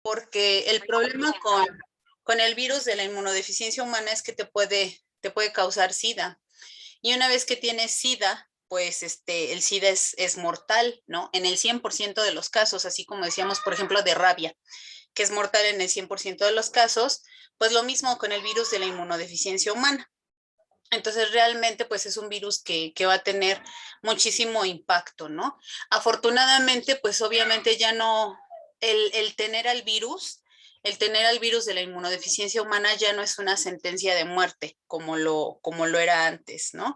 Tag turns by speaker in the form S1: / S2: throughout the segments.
S1: porque el problema con el virus de la inmunodeficiencia humana es que te puede causar SIDA. Y una vez que tienes SIDA, pues el SIDA es mortal, ¿no? En el 100% de los casos, así como decíamos, por ejemplo, de rabia, que es mortal en el 100% de los casos, pues lo mismo con el virus de la inmunodeficiencia humana. Entonces, realmente, pues es un virus que va a tener muchísimo impacto, ¿no? Afortunadamente, pues obviamente ya no, el tener al virus, el tener al virus de la inmunodeficiencia humana ya no es una sentencia de muerte como lo era antes, ¿no?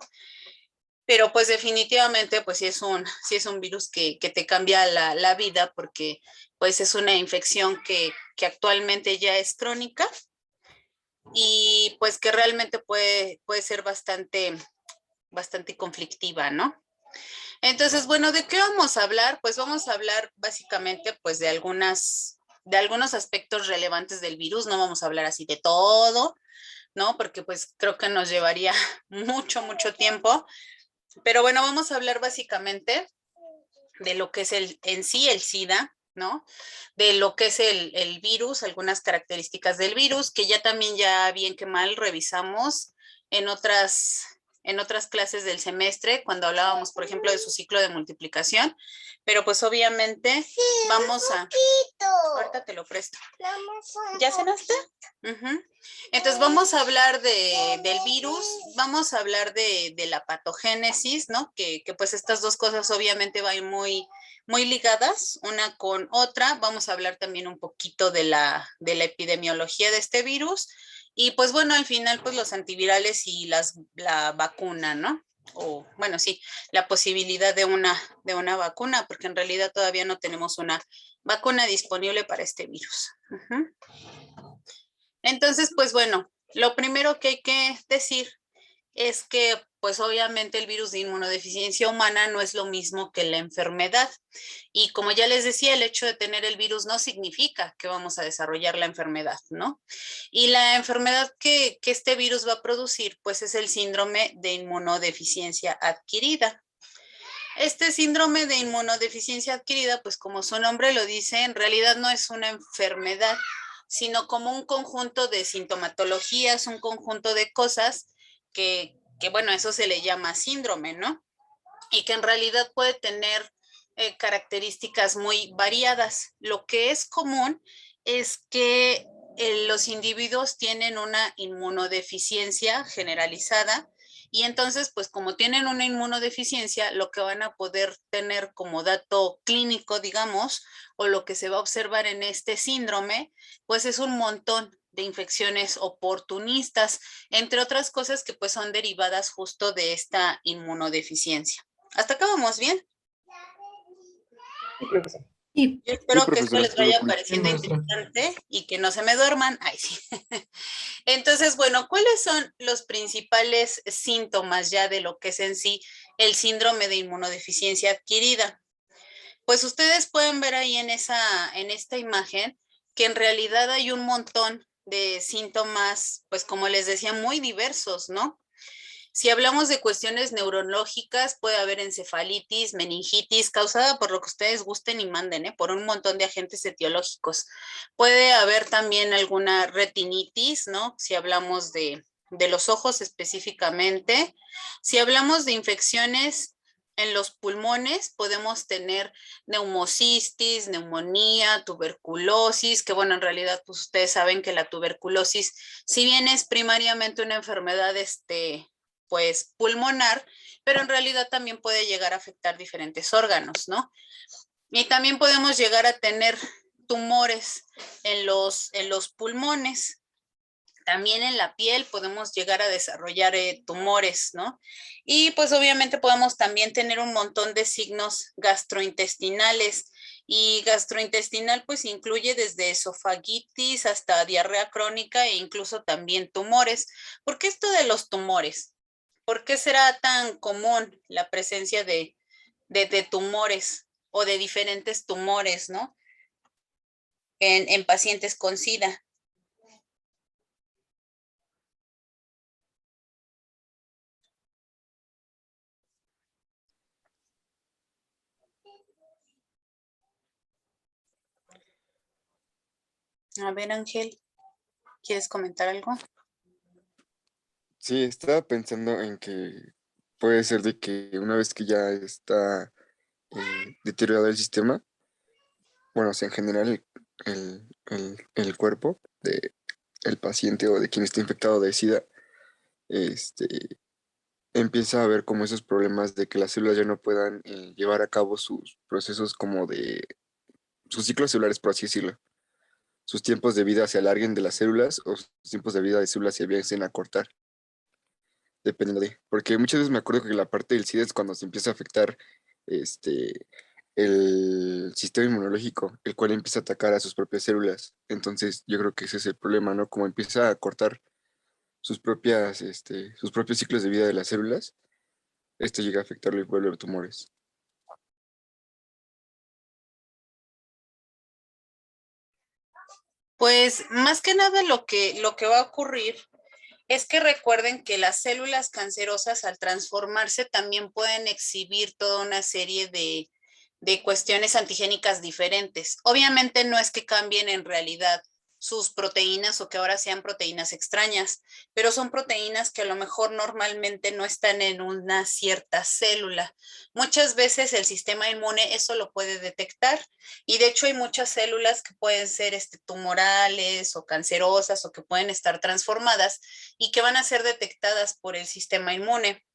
S1: Pero pues definitivamente, pues sí es un virus que te cambia la vida porque pues es una infección que actualmente ya es crónica y pues que realmente puede ser bastante conflictiva, ¿no? Entonces, bueno, ¿de qué vamos a hablar? Pues vamos a hablar básicamente pues de algunos aspectos relevantes del virus, no vamos a hablar así de todo, ¿no? Porque pues creo que nos llevaría mucho tiempo, pero bueno, vamos a hablar básicamente de lo que es en sí el SIDA, ¿no? De lo que es el virus, algunas características del virus, que ya también ya bien que mal revisamos en en otras clases del semestre, cuando hablábamos, por ejemplo, de su ciclo de multiplicación, pero pues obviamente sí, vamos a... Ahorita te lo presto. ¿Ya cenaste? Uh-huh. Entonces vamos a hablar del virus, vamos a hablar de la patogénesis, ¿no? Que pues estas dos cosas obviamente van muy ligadas una con otra. Vamos a hablar también un poquito de la epidemiología de este virus y pues bueno, al final pues los antivirales y la vacuna, ¿no? O bueno, sí, la posibilidad de una vacuna, porque en realidad todavía no tenemos una vacuna disponible para este virus. Uh-huh. Entonces, pues bueno, lo primero que hay que decir es que, pues obviamente el virus de inmunodeficiencia humana no es lo mismo que la enfermedad. Y como ya les decía, el hecho de tener el virus no significa que vamos a desarrollar la enfermedad, ¿no? Y la enfermedad que este virus va a producir, pues es el síndrome de inmunodeficiencia adquirida. Este síndrome de inmunodeficiencia adquirida, pues como su nombre lo dice, en realidad no es una enfermedad, sino como un conjunto de sintomatologías, un conjunto de cosas bueno, eso se le llama síndrome, ¿no? Y que en realidad puede tener características muy variadas. Lo que es común es que los individuos tienen una inmunodeficiencia generalizada y entonces, pues como tienen una inmunodeficiencia, lo que van a poder tener como dato clínico, digamos, o lo que se va a observar en este síndrome, pues es un montón de infecciones oportunistas, entre otras cosas que pues son derivadas justo de esta inmunodeficiencia. ¿Hasta acá vamos bien?
S2: Sí, creo que sí.
S3: Sí,
S1: Yo
S4: Sí,
S1: espero que esto
S4: profesora,
S1: les
S4: todo
S1: vaya
S4: cool.
S3: sí,
S1: pareciendo
S3: maestra.
S1: interesante y que no se me duerman. Ay, sí. Entonces, bueno, ¿cuáles son los principales síntomas ya de lo que es en sí el síndrome de inmunodeficiencia adquirida? Pues ustedes pueden ver ahí en esta imagen que en realidad hay un montón de síntomas, pues como les decía, muy diversos, ¿no? Si hablamos de cuestiones neurológicas, puede haber encefalitis, meningitis, causada por lo que ustedes gusten y manden, ¿eh? Por un montón de agentes etiológicos. Puede haber también alguna retinitis, ¿no? Si hablamos de los ojos específicamente. Si hablamos de infecciones en los pulmones, podemos tener neumocistis, neumonía, tuberculosis, que bueno, en realidad, pues ustedes saben que la tuberculosis, si bien es primariamente una enfermedad, pues pulmonar, pero en realidad también puede llegar a afectar diferentes órganos, ¿no? Y también podemos llegar a tener tumores en los pulmones. También en la piel podemos llegar a desarrollar tumores, ¿no? Y pues obviamente podemos también tener un montón de signos gastrointestinales. Y gastrointestinal pues incluye desde esofagitis hasta diarrea crónica e incluso también tumores. ¿Por qué esto de los tumores? ¿Por qué será tan común la presencia de tumores o de diferentes tumores, ¿no? En pacientes con SIDA. A ver, Ángel, ¿quieres comentar algo?
S3: Sí, estaba pensando en que puede ser de que una vez que ya está deteriorado el sistema, bueno, o sea, en general el cuerpo de el paciente o de quien está infectado de SIDA, este, empieza a ver como esos problemas de que las células ya no puedan llevar a cabo sus procesos como de sus ciclos celulares, por así decirlo. Sus tiempos de vida se alarguen de las células o sus tiempos de vida de células se empiecen a cortar, dependiendo de. Porque muchas veces me acuerdo que la parte del SIDA es cuando se empieza a afectar este, el sistema inmunológico, el cual empieza a atacar a sus propias células. Entonces, yo creo que ese es el problema, ¿no? Como empieza a cortar sus propios ciclos de vida de las células, esto llega a afectarlo y vuelve tumores.
S1: Pues más que nada lo que va a ocurrir es que recuerden que las células cancerosas al transformarse también pueden exhibir toda una serie de cuestiones antigénicas diferentes. Obviamente no es que cambien en realidad sus proteínas o que ahora sean proteínas extrañas, pero son proteínas que a lo mejor normalmente no están en una cierta célula. Muchas veces el sistema inmune eso lo puede detectar y de hecho hay muchas células que pueden ser tumorales o cancerosas o que pueden estar transformadas y que van a ser detectadas por el sistema inmune.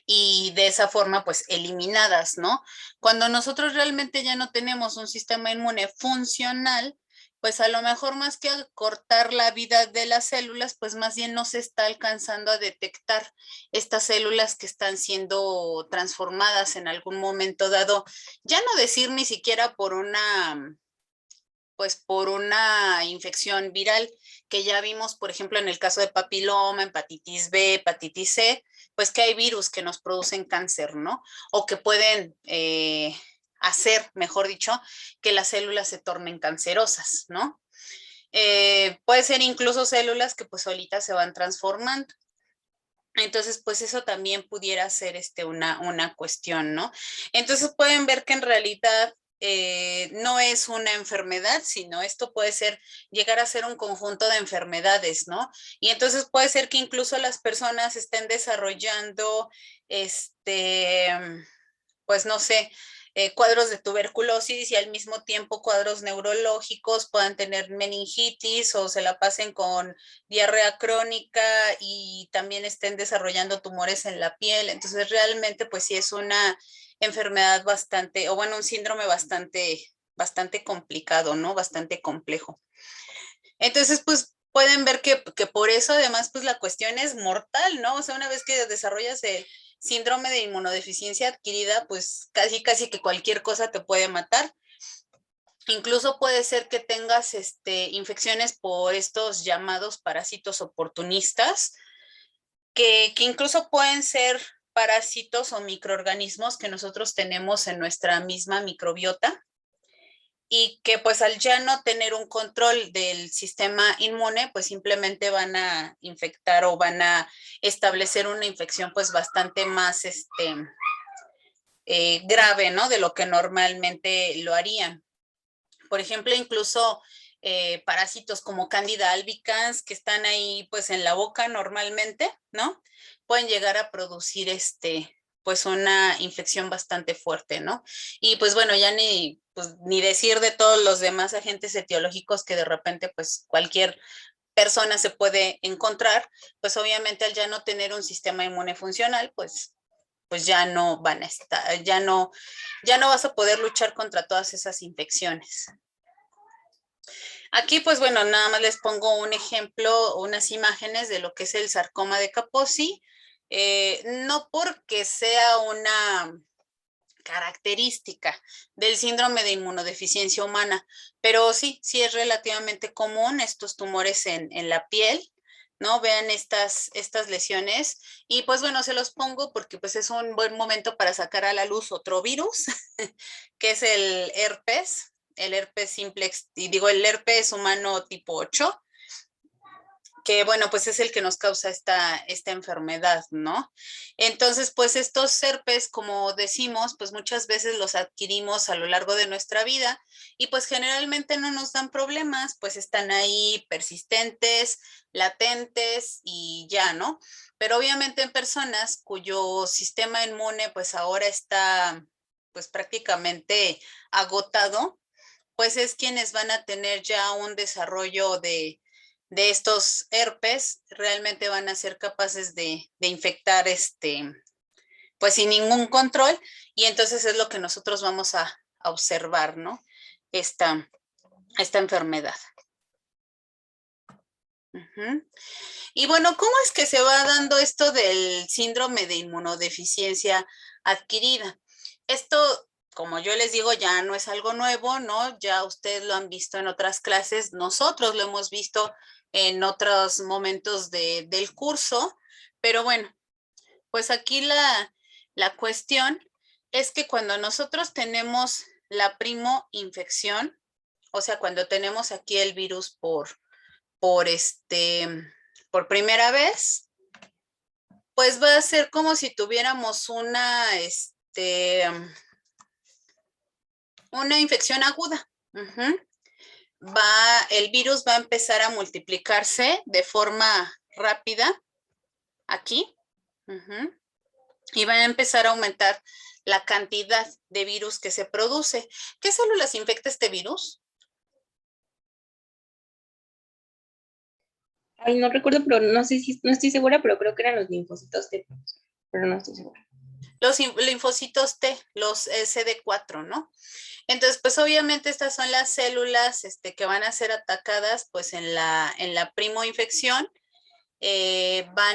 S1: Y de esa forma, pues, eliminadas, ¿no? Cuando nosotros realmente ya no tenemos un sistema inmune funcional, pues a lo mejor más que cortar la vida de las células, pues más bien no se está alcanzando a detectar estas células que están siendo transformadas en algún momento dado, ya no decir ni siquiera por una pues por una infección viral que ya vimos, por ejemplo, en el caso de papiloma, hepatitis B, hepatitis C, pues que hay virus que nos producen cáncer, ¿no? O que pueden hacer, mejor dicho, que las células se tornen cancerosas, ¿no? Puede ser incluso células que pues solitas se van transformando. Entonces, pues eso también pudiera ser una cuestión, ¿no? Entonces pueden ver que en realidad no es una enfermedad, sino esto puede ser, llegar a ser un conjunto de enfermedades, ¿no? Y entonces puede ser que incluso las personas estén desarrollando, este, pues no sé, cuadros de tuberculosis y al mismo tiempo cuadros neurológicos, puedan tener meningitis o se la pasen con diarrea crónica y también estén desarrollando tumores en la piel. Entonces realmente pues sí es una enfermedad bastante, o bueno, un síndrome bastante complicado, ¿no? Bastante complejo. Entonces pues pueden ver que por eso además pues la cuestión es mortal, ¿no? O sea, una vez que desarrollas el síndrome de inmunodeficiencia adquirida, pues casi que cualquier cosa te puede matar. Incluso puede ser que tengas infecciones por estos llamados parásitos oportunistas, que incluso pueden ser parásitos o microorganismos que nosotros tenemos en nuestra misma microbiota y que pues al ya no tener un control del sistema inmune, pues simplemente van a infectar o van a establecer una infección pues bastante más grave, ¿no? De lo que normalmente lo harían. Por ejemplo, incluso parásitos como Candida albicans que están ahí pues en la boca normalmente, ¿no? Pueden llegar a producir pues una infección bastante fuerte, ¿no? Y pues bueno, ya ni decir de todos los demás agentes etiológicos que de repente pues cualquier persona se puede encontrar, pues obviamente al ya no tener un sistema inmune funcional, pues ya no van a estar, ya no vas a poder luchar contra todas esas infecciones. Aquí, pues bueno, nada más les pongo un ejemplo, unas imágenes de lo que es el sarcoma de Kaposi. No porque sea una característica del síndrome de inmunodeficiencia humana, pero sí es relativamente común estos tumores en la piel, ¿no? Vean estas lesiones y pues bueno, se los pongo porque pues es un buen momento para sacar a la luz otro virus, que es el herpes simplex, y digo el herpes humano tipo 8, que bueno, pues es el que nos causa esta enfermedad, ¿no? Entonces, pues estos herpes, como decimos, pues muchas veces los adquirimos a lo largo de nuestra vida y pues generalmente no nos dan problemas, pues están ahí persistentes, latentes y ya, ¿no? Pero obviamente en personas cuyo sistema inmune pues ahora está pues prácticamente agotado, pues es quienes van a tener ya un desarrollo de estos herpes, realmente van a ser capaces de infectar pues sin ningún control, y entonces es lo que nosotros vamos a observar, ¿no? Esta enfermedad. Y bueno, ¿cómo es que se va dando esto del síndrome de inmunodeficiencia adquirida? Esto, como yo les digo, ya no es algo nuevo, ¿no? Ya ustedes lo han visto en otras clases, nosotros lo hemos visto en otros momentos del curso, pero bueno, pues aquí la cuestión es que cuando nosotros tenemos la primo infección, o sea, cuando tenemos aquí el virus por por primera vez, pues va a ser como si tuviéramos una infección aguda. El virus va a empezar a multiplicarse de forma rápida aquí. Y va a empezar a aumentar la cantidad de virus que se produce. ¿Qué células infecta este virus?
S2: Ay, no recuerdo, pero no sé si, no estoy segura, pero creo que eran los linfocitos T, pero no estoy segura.
S1: Los linfocitos T, los CD4, ¿no? Entonces, pues obviamente estas son las células que van a ser atacadas pues en la primoinfección. Va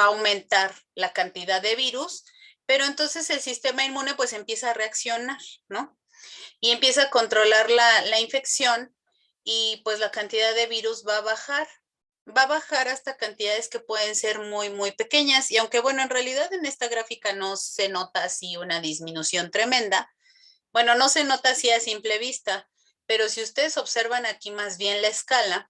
S1: a aumentar la cantidad de virus, pero entonces el sistema inmune pues empieza a reaccionar, ¿no? Y empieza a controlar la infección y pues la cantidad de virus va a bajar hasta cantidades que pueden ser muy, muy pequeñas. Y aunque bueno, en realidad en esta gráfica no se nota así una disminución tremenda, bueno, no se nota así a simple vista, pero si ustedes observan aquí más bien la escala,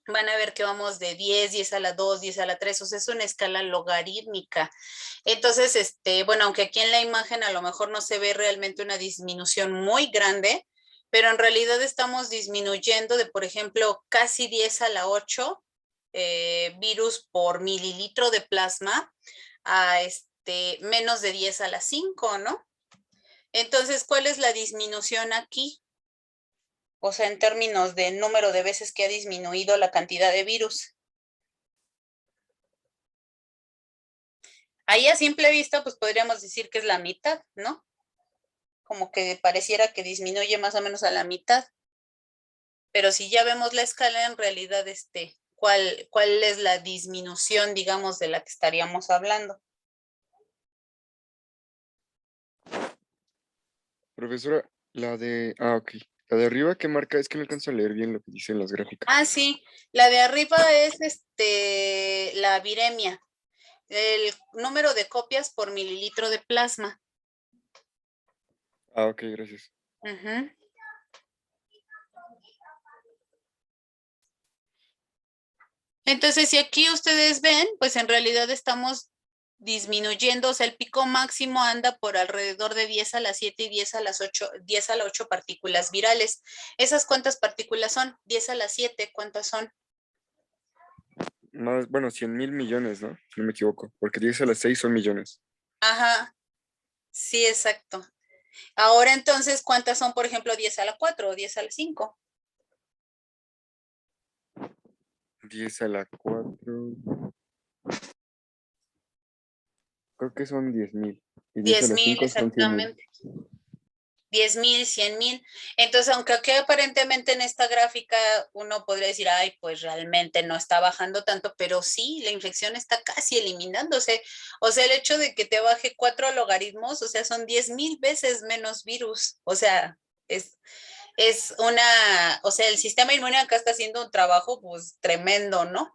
S1: van a ver que vamos de 10, 10 a la 2, 10 a la 3, o sea, es una escala logarítmica. Entonces, bueno, aunque aquí en la imagen a lo mejor no se ve realmente una disminución muy grande, pero en realidad estamos disminuyendo de, por ejemplo, casi 10 a la 8 virus por mililitro de plasma a menos de 10 a la 5, ¿no? Entonces, ¿cuál es la disminución aquí? O sea, en términos de número de veces que ha disminuido la cantidad de virus. Ahí a simple vista, pues podríamos decir que es la mitad, ¿no? Como que pareciera que disminuye más o menos a la mitad. Pero si ya vemos la escala, en realidad, ¿cuál es la disminución, digamos, de la que estaríamos hablando?
S3: Profesora, ok. La de arriba, ¿qué marca? Es que no alcanzo a leer bien lo que dicen las gráficas.
S1: Ah, sí. La de arriba es la viremia. El número de copias por mililitro de plasma.
S3: Ah, ok, gracias.
S1: Entonces, si aquí ustedes ven, pues en realidad estamos disminuyendo, o sea, el pico máximo anda por alrededor de 10 a las 7 y 10 a las 8, 10 a las 8 partículas virales. ¿Esas cuántas partículas son? 10 a las 7, ¿cuántas son?
S3: Más, bueno, 100.000 millones, ¿no? Si no me equivoco, porque 10 a las 6 son millones.
S1: Ajá, sí, exacto. Ahora entonces, ¿cuántas son, por ejemplo, 10 a la 4 o 10 a la 5?
S3: 10 a la 4. Creo que son 10.000. Y 10 a las
S1: 10,000
S3: 5 son 100.000.
S1: exactamente. 10,000, 100,000. Entonces, aunque aquí aparentemente en esta gráfica uno podría decir, ay, pues realmente no está bajando tanto, pero sí, la infección está casi eliminándose. O sea, el hecho de que te baje 4 logaritmos, o sea, son 10,000 veces menos virus. O sea, o sea, el sistema inmune acá está haciendo un trabajo pues tremendo, ¿no?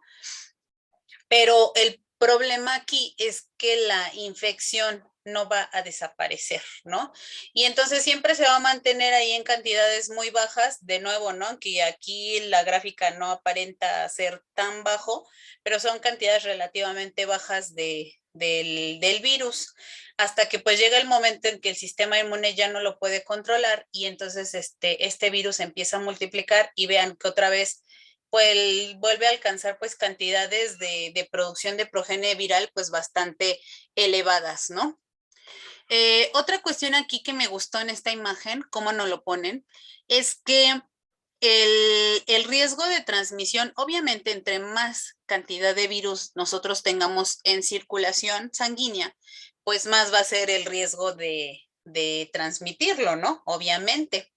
S1: Pero el problema aquí es que la infección no va a desaparecer, ¿no? Y entonces siempre se va a mantener ahí en cantidades muy bajas, de nuevo, ¿no? Que aquí la gráfica no aparenta ser tan bajo, pero son cantidades relativamente bajas del virus, hasta que pues llega el momento en que el sistema inmune ya no lo puede controlar y entonces este virus empieza a multiplicar y vean que otra vez pues vuelve a alcanzar pues cantidades de producción de progenie viral pues bastante elevadas, ¿no? Otra cuestión aquí que me gustó en esta imagen, cómo nos lo ponen, es que el riesgo de transmisión, obviamente, entre más cantidad de virus nosotros tengamos en circulación sanguínea, pues más va a ser el riesgo de transmitirlo, ¿no? Obviamente.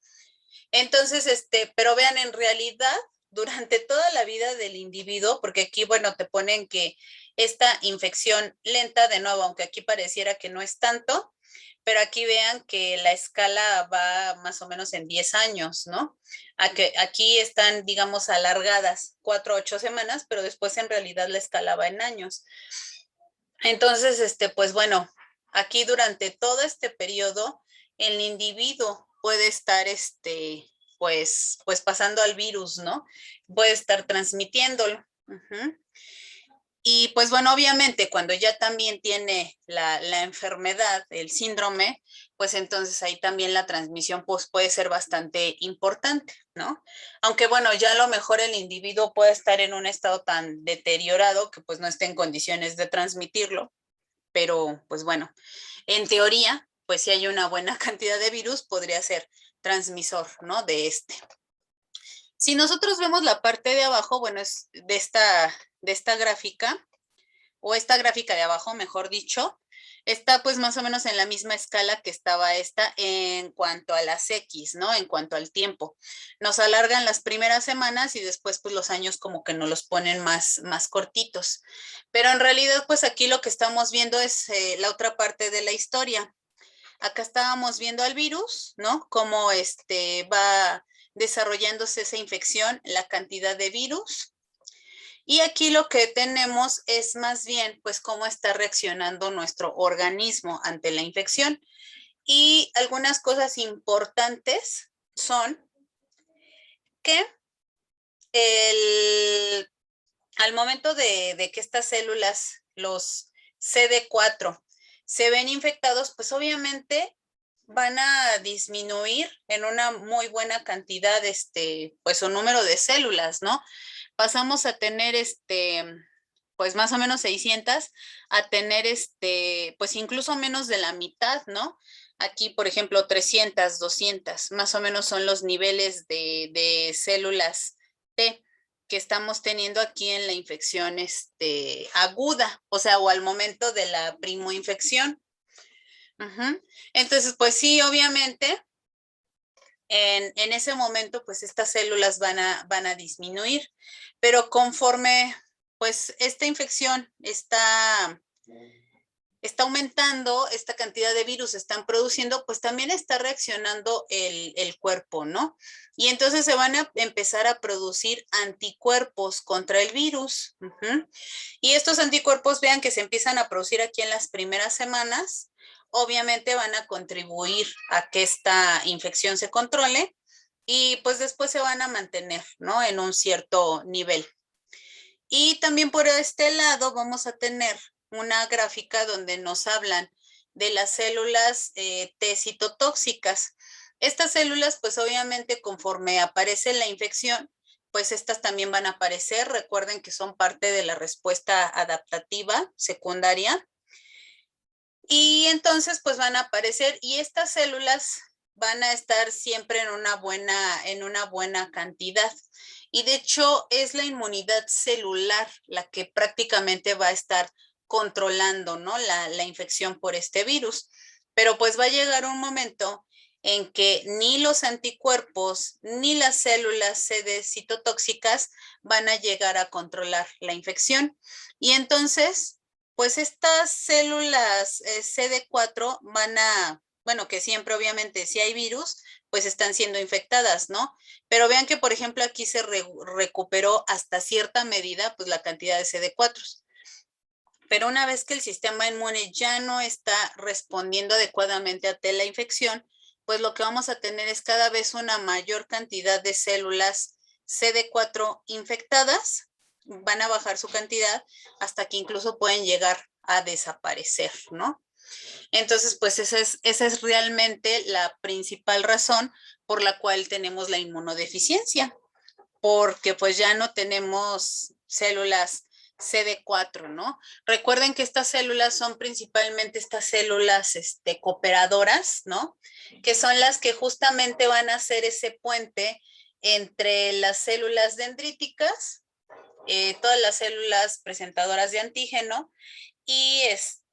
S1: Entonces, pero vean, en realidad, durante toda la vida del individuo, porque aquí, bueno, te ponen que esta infección lenta, de nuevo, aunque aquí pareciera que no es tanto, pero aquí vean que la escala va más o menos en 10 años, ¿no? Aquí están, digamos, alargadas 4 a 8 semanas, pero después en realidad la escala va en años. Entonces, pues bueno, aquí durante todo este periodo, el individuo puede estar, pues pasando al virus, ¿no? Puede estar transmitiéndolo. Uh-huh. Y pues bueno, obviamente cuando ya también tiene la enfermedad, el síndrome, pues entonces ahí también la transmisión pues puede ser bastante importante, ¿no? Aunque bueno, ya a lo mejor el individuo puede estar en un estado tan deteriorado que pues no esté en condiciones de transmitirlo, pero pues bueno, en teoría, pues si hay una buena cantidad de virus, podría ser transmisor, ¿no? De este. Si nosotros vemos la parte de abajo, bueno, es de esta gráfica, o esta gráfica de abajo, mejor dicho, está pues más o menos en la misma escala que estaba esta en cuanto a las X, ¿no? En cuanto al tiempo. Nos alargan las primeras semanas y después pues los años como que nos los ponen más cortitos. Pero en realidad pues aquí lo que estamos viendo es la otra parte de la historia. Acá estábamos viendo al virus, ¿no? Cómo va desarrollándose esa infección, la cantidad de virus. Y aquí lo que tenemos es más bien, pues, cómo está reaccionando nuestro organismo ante la infección. Y algunas cosas importantes son que al momento de que estas células, los CD4, se ven infectados, pues obviamente van a disminuir en una muy buena cantidad, pues, su número de células, ¿no? Pasamos a tener, pues, más o menos 600, a tener, pues, incluso menos de la mitad, ¿no? Aquí, por ejemplo, 300, 200, más o menos son los niveles de células T que estamos teniendo aquí en la infección, aguda, o sea, o al momento de la primoinfección. Uh-huh. Entonces, pues sí, obviamente, en ese momento, pues estas células van a disminuir, pero conforme, pues, esta infección está aumentando, esta cantidad de virus están produciendo, pues también está reaccionando el cuerpo, ¿no? Y entonces se van a empezar a producir anticuerpos contra el virus. Uh-huh. Y estos anticuerpos, vean que se empiezan a producir aquí en las primeras semanas, obviamente van a contribuir a que esta infección se controle y pues después se van a mantener, ¿no? En un cierto nivel. Y también por este lado vamos a tener una gráfica donde nos hablan de las células T citotóxicas. Estas células, pues obviamente conforme aparece la infección, pues estas también van a aparecer. Recuerden que son parte de la respuesta adaptativa secundaria. Y entonces pues van a aparecer y estas células van a estar siempre en una buena cantidad. Y de hecho es la inmunidad celular la que prácticamente va a estar controlando, ¿no? la infección por este virus. Pero pues va a llegar un momento en que ni los anticuerpos ni las células CD citotóxicas van a llegar a controlar la infección. Y entonces, pues estas células CD4 van a, bueno, que siempre obviamente si hay virus, pues están siendo infectadas, ¿no? Pero vean que, por ejemplo, aquí se recuperó hasta cierta medida, pues la cantidad de CD4. Pero una vez que el sistema inmune ya no está respondiendo adecuadamente ante la infección, pues lo que vamos a tener es cada vez una mayor cantidad de células CD4 infectadas, van a bajar su cantidad hasta que incluso pueden llegar a desaparecer, ¿no? Entonces, pues esa es realmente la principal razón por la cual tenemos la inmunodeficiencia, porque pues ya no tenemos células CD4, ¿no? Recuerden que estas células son principalmente estas células cooperadoras, ¿no? Que son las que justamente van a hacer ese puente entre las células dendríticas, todas las células presentadoras de antígeno y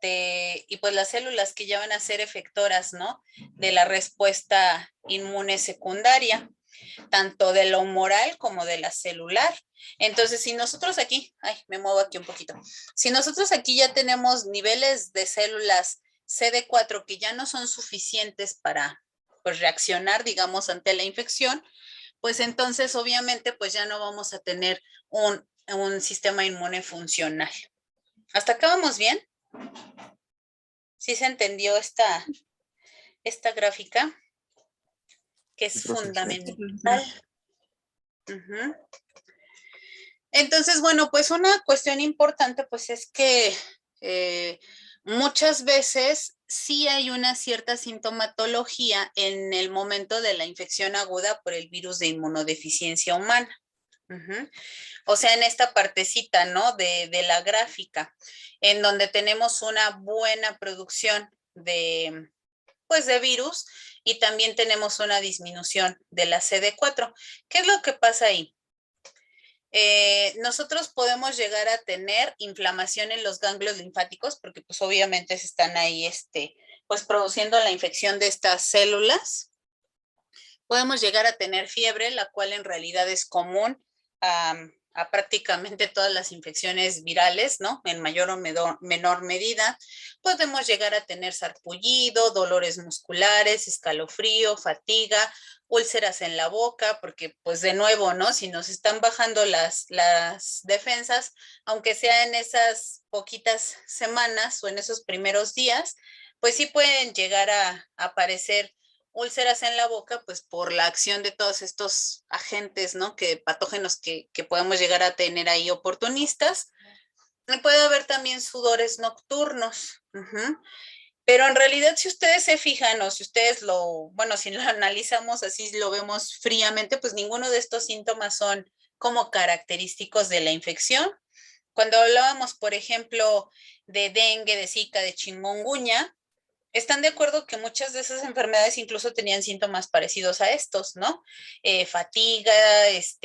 S1: y pues las células que ya van a ser efectoras, ¿no? De la respuesta inmune secundaria, tanto de lo humoral como de la celular. Entonces, si nosotros aquí, ay, me muevo aquí un poquito, si nosotros aquí ya tenemos niveles de células CD4 que ya no son suficientes para, pues, reaccionar, digamos, ante la infección, pues entonces obviamente pues ya no vamos a tener un sistema inmune funcional. ¿Hasta acá vamos bien? ¿Sí se entendió esta gráfica? Que es fundamental. Uh-huh. Entonces, bueno, pues una cuestión importante pues es que muchas veces sí hay una cierta sintomatología en el momento de la infección aguda por el virus de inmunodeficiencia humana. Uh-huh. O sea, en esta partecita, ¿no? De la gráfica, en donde tenemos una buena producción pues de virus y también tenemos una disminución de la CD4. ¿Qué es lo que pasa ahí? Nosotros podemos llegar a tener inflamación en los ganglios linfáticos porque pues obviamente se están ahí pues produciendo la infección de estas células. Podemos llegar a tener fiebre, la cual en realidad es común a prácticamente todas las infecciones virales, ¿no? En mayor o menor medida. Podemos llegar a tener sarpullido, dolores musculares, escalofrío, fatiga, úlceras en la boca, porque pues de nuevo, ¿no? Si nos están bajando las defensas, aunque sea en esas poquitas semanas o en esos primeros días, pues sí pueden llegar a aparecer úlceras en la boca, pues por la acción de todos estos agentes, ¿no? Patógenos que podemos llegar a tener ahí oportunistas. Puede haber también sudores nocturnos. Uh-huh. Pero en realidad, si ustedes se fijan o si ustedes si lo analizamos así, lo vemos fríamente, pues ninguno de estos síntomas son como característicos de la infección. Cuando hablábamos, por ejemplo, de dengue, de zika, de chikungunya, ¿están de acuerdo que muchas de esas enfermedades incluso tenían síntomas parecidos a estos, ¿no? Fatiga,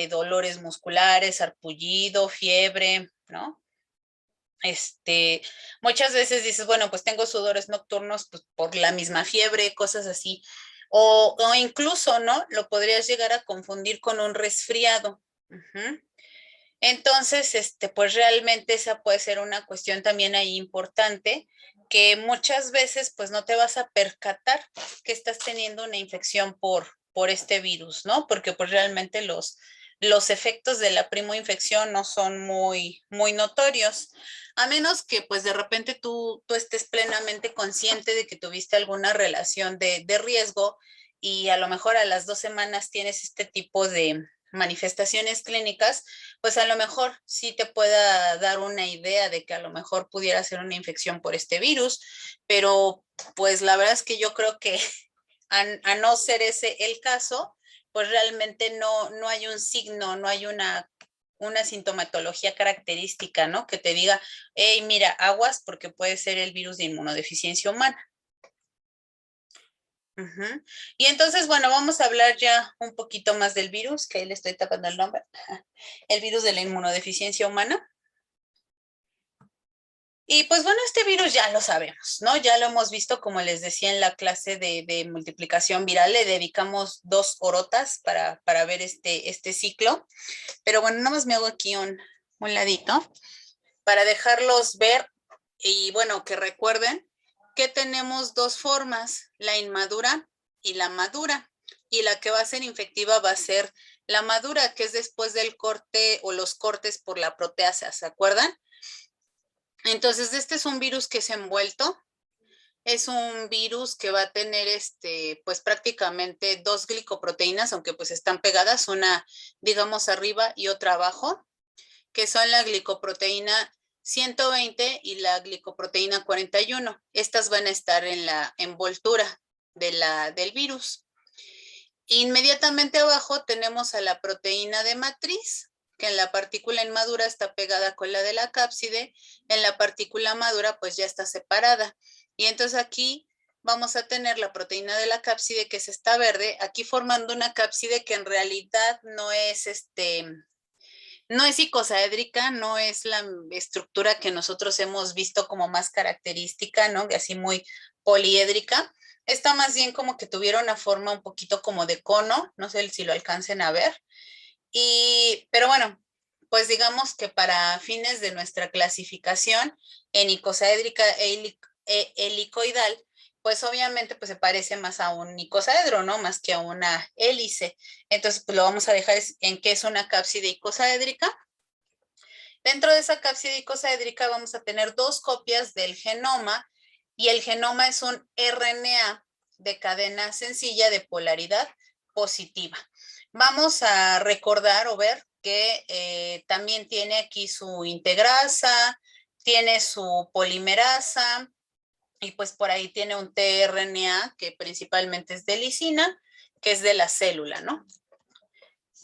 S1: dolores musculares, sarpullido, fiebre, ¿no? Muchas veces dices, bueno, pues tengo sudores nocturnos pues, por la misma fiebre, cosas así. O incluso, ¿no? Lo podrías llegar a confundir con un resfriado. Uh-huh. Entonces, pues realmente esa puede ser una cuestión también ahí importante, que muchas veces pues no te vas a percatar que estás teniendo una infección por este virus, ¿no? Porque pues realmente los efectos de la primoinfección no son muy, muy notorios, a menos que pues de repente tú estés plenamente consciente de que tuviste alguna relación de riesgo y a lo mejor a las 2 semanas tienes este tipo de manifestaciones clínicas, pues a lo mejor sí te pueda dar una idea de que a lo mejor pudiera ser una infección por este virus, pero pues la verdad es que yo creo que a no ser ese el caso, pues realmente no hay un signo, no hay una sintomatología característica, ¿no? Que te diga, hey, mira, aguas porque puede ser el virus de inmunodeficiencia humana. Uh-huh. Y entonces, bueno, vamos a hablar ya un poquito más del virus, que ahí le estoy tapando el nombre, el virus de la inmunodeficiencia humana. Y pues bueno, este virus ya lo sabemos, ¿no? Ya lo hemos visto, como les decía en la clase de multiplicación viral, le dedicamos 2 horotas para ver este ciclo. Pero bueno, nada más me hago aquí un ladito para dejarlos ver y bueno, que recuerden que tenemos 2 formas, la inmadura y la madura. Y la que va a ser infectiva va a ser la madura, que es después del corte o los cortes por la proteasa, ¿se acuerdan? Entonces, este es un virus que es envuelto. Es un virus que va a tener pues prácticamente dos glicoproteínas, aunque pues están pegadas, una digamos arriba y otra abajo, que son la glicoproteína 120 y la glicoproteína 41. Estas van a estar en la envoltura del virus. Inmediatamente abajo tenemos a la proteína de matriz, que en la partícula inmadura está pegada con la de la cápside, en la partícula madura pues ya está separada. Y entonces aquí vamos a tener la proteína de la cápside, que es esta verde, aquí formando una cápside que en realidad no es icosaédrica, no es la estructura que nosotros hemos visto como más característica, ¿no? Así muy poliédrica. Esta más bien como que tuviera una forma un poquito como de cono, no sé si lo alcancen a ver. Pero bueno, pues digamos que para fines de nuestra clasificación en icosaédrica helicoidal, pues obviamente pues se parece más a un icosaedro, ¿no? Más que a una hélice. Entonces pues lo vamos a dejar en que es una cápside icosaédrica. Dentro de esa cápside icosaédrica vamos a tener dos copias del genoma y el genoma es un RNA de cadena sencilla de polaridad positiva. Vamos a recordar o ver que también tiene aquí su integrasa, tiene su polimerasa y pues por ahí tiene un tRNA que principalmente es de lisina, que es de la célula, ¿no?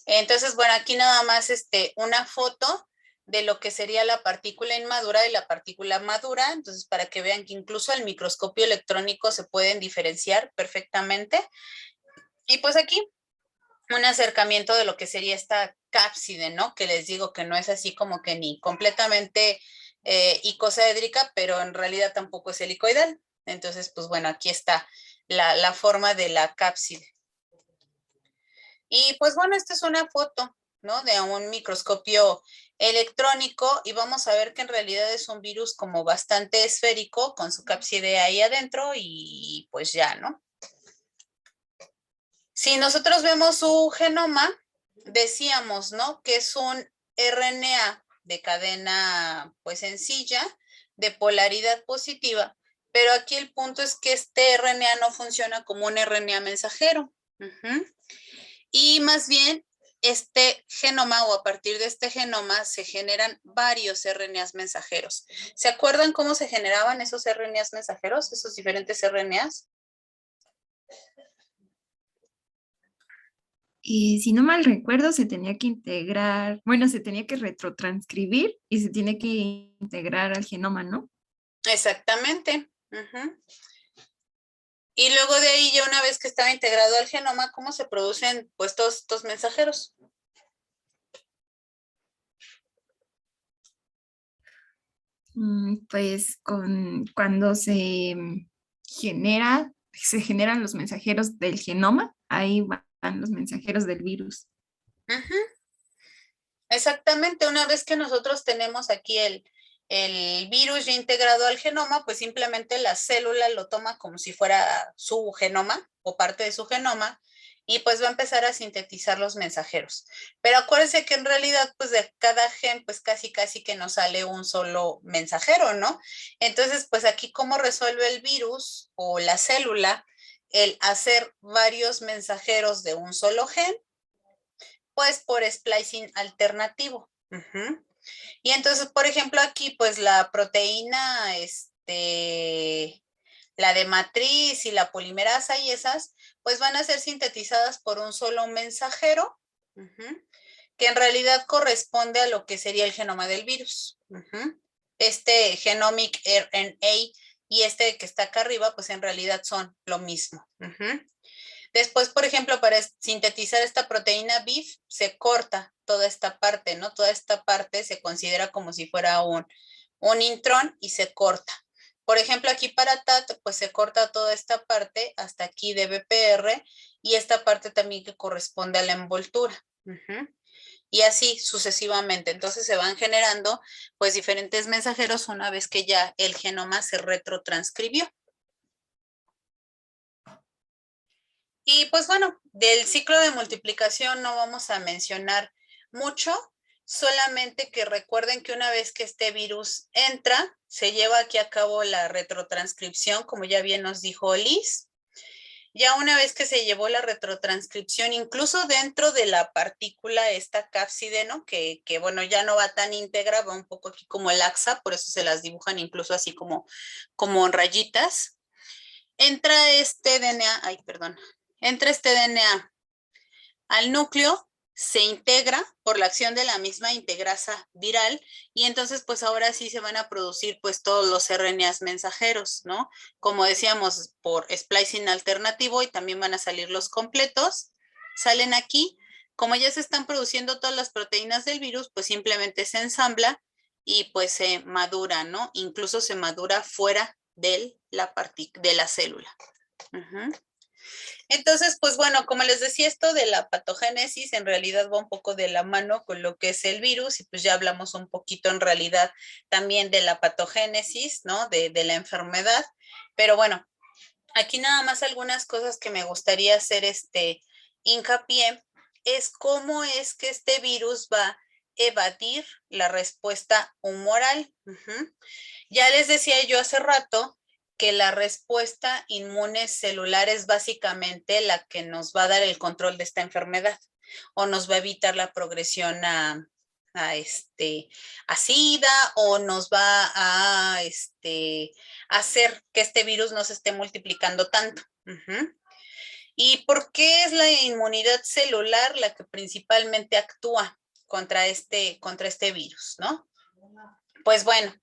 S1: Entonces, bueno, aquí nada más una foto de lo que sería la partícula inmadura y la partícula madura, entonces para que vean que incluso al microscopio electrónico se pueden diferenciar perfectamente. Y pues aquí un acercamiento de lo que sería esta cápside, ¿no? Que les digo que no es así como que ni completamente icosaédrica, pero en realidad tampoco es helicoidal. Entonces, pues bueno, aquí está la forma de la cápside. Y pues bueno, esta es una foto, ¿no? De un microscopio electrónico y vamos a ver que en realidad es un virus como bastante esférico con su cápside ahí adentro y pues ya, ¿no? Si nosotros vemos su genoma, decíamos, ¿no? Que es un RNA de cadena pues sencilla, de polaridad positiva, pero aquí el punto es que este RNA no funciona como un RNA mensajero. Y más bien, este genoma o a partir de este genoma se generan varios RNAs mensajeros. ¿Se acuerdan cómo se generaban esos RNAs mensajeros, esos diferentes RNAs?
S4: Y si no mal recuerdo, se tenía que integrar, bueno, se tenía que retrotranscribir y se tiene que integrar al genoma, ¿no?
S1: Exactamente. Y luego de ahí, ya una vez que estaba integrado al genoma, ¿cómo se producen pues todos estos mensajeros?
S4: Pues cuando se generan los mensajeros del genoma, ahí van los mensajeros del virus.
S1: Exactamente, una vez que nosotros tenemos aquí el virus ya integrado al genoma, pues simplemente la célula lo toma como si fuera su genoma o parte de su genoma y pues va a empezar a sintetizar los mensajeros. Pero acuérdense que en realidad pues de cada gen pues casi que nos sale un solo mensajero, ¿no? Entonces pues aquí cómo resuelve el virus o la célula el hacer varios mensajeros de un solo gen, pues por splicing alternativo. Y entonces, por ejemplo, aquí, pues la proteína, la de matriz y la polimerasa y esas, pues van a ser sintetizadas por un solo mensajero, que en realidad corresponde a lo que sería el genoma del virus. Este genomic RNA y este que está acá arriba, pues en realidad son lo mismo. Después, por ejemplo, para sintetizar esta proteína BIF, se corta toda esta parte, ¿no? Toda esta parte se considera como si fuera un intrón y se corta. Por ejemplo, aquí para TAT, pues se corta toda esta parte hasta aquí de BPR y esta parte también que corresponde a la envoltura. Y así sucesivamente. Entonces se van generando pues diferentes mensajeros una vez que ya el genoma se retrotranscribió. Y pues bueno, del ciclo de multiplicación no vamos a mencionar mucho, solamente que recuerden que una vez que este virus entra, se lleva aquí a cabo la retrotranscripción, como ya bien nos dijo Liz. Ya una vez que se llevó la retrotranscripción, incluso dentro de la partícula, esta cápside, ¿no? Que bueno, ya no va tan íntegra, va un poco aquí como laxa, por eso se las dibujan incluso así como en rayitas. Entra este DNA, ay, perdón, entra este DNA al núcleo, se integra por la acción de la misma integrasa viral y entonces pues ahora sí se van a producir pues todos los RNAs mensajeros, ¿no? Como decíamos, por splicing alternativo y también van a salir los completos, salen aquí, como ya se están produciendo todas las proteínas del virus, pues simplemente se ensambla y pues se madura, ¿no? Incluso se madura fuera de la célula. Entonces, pues bueno, como les decía, esto de la patogénesis en realidad va un poco de la mano con lo que es el virus y pues ya hablamos un poquito en realidad también de la patogénesis, ¿no? De la enfermedad. Pero bueno, aquí nada más algunas cosas que me gustaría hacer hincapié es cómo es que este virus va a evadir la respuesta humoral. Ya les decía yo hace rato que la respuesta inmune celular es básicamente la que nos va a dar el control de esta enfermedad o nos va a evitar la progresión a SIDA o nos va a hacer que este virus no se esté multiplicando tanto. ¿Y por qué es la inmunidad celular la que principalmente actúa contra este virus, no? Pues bueno,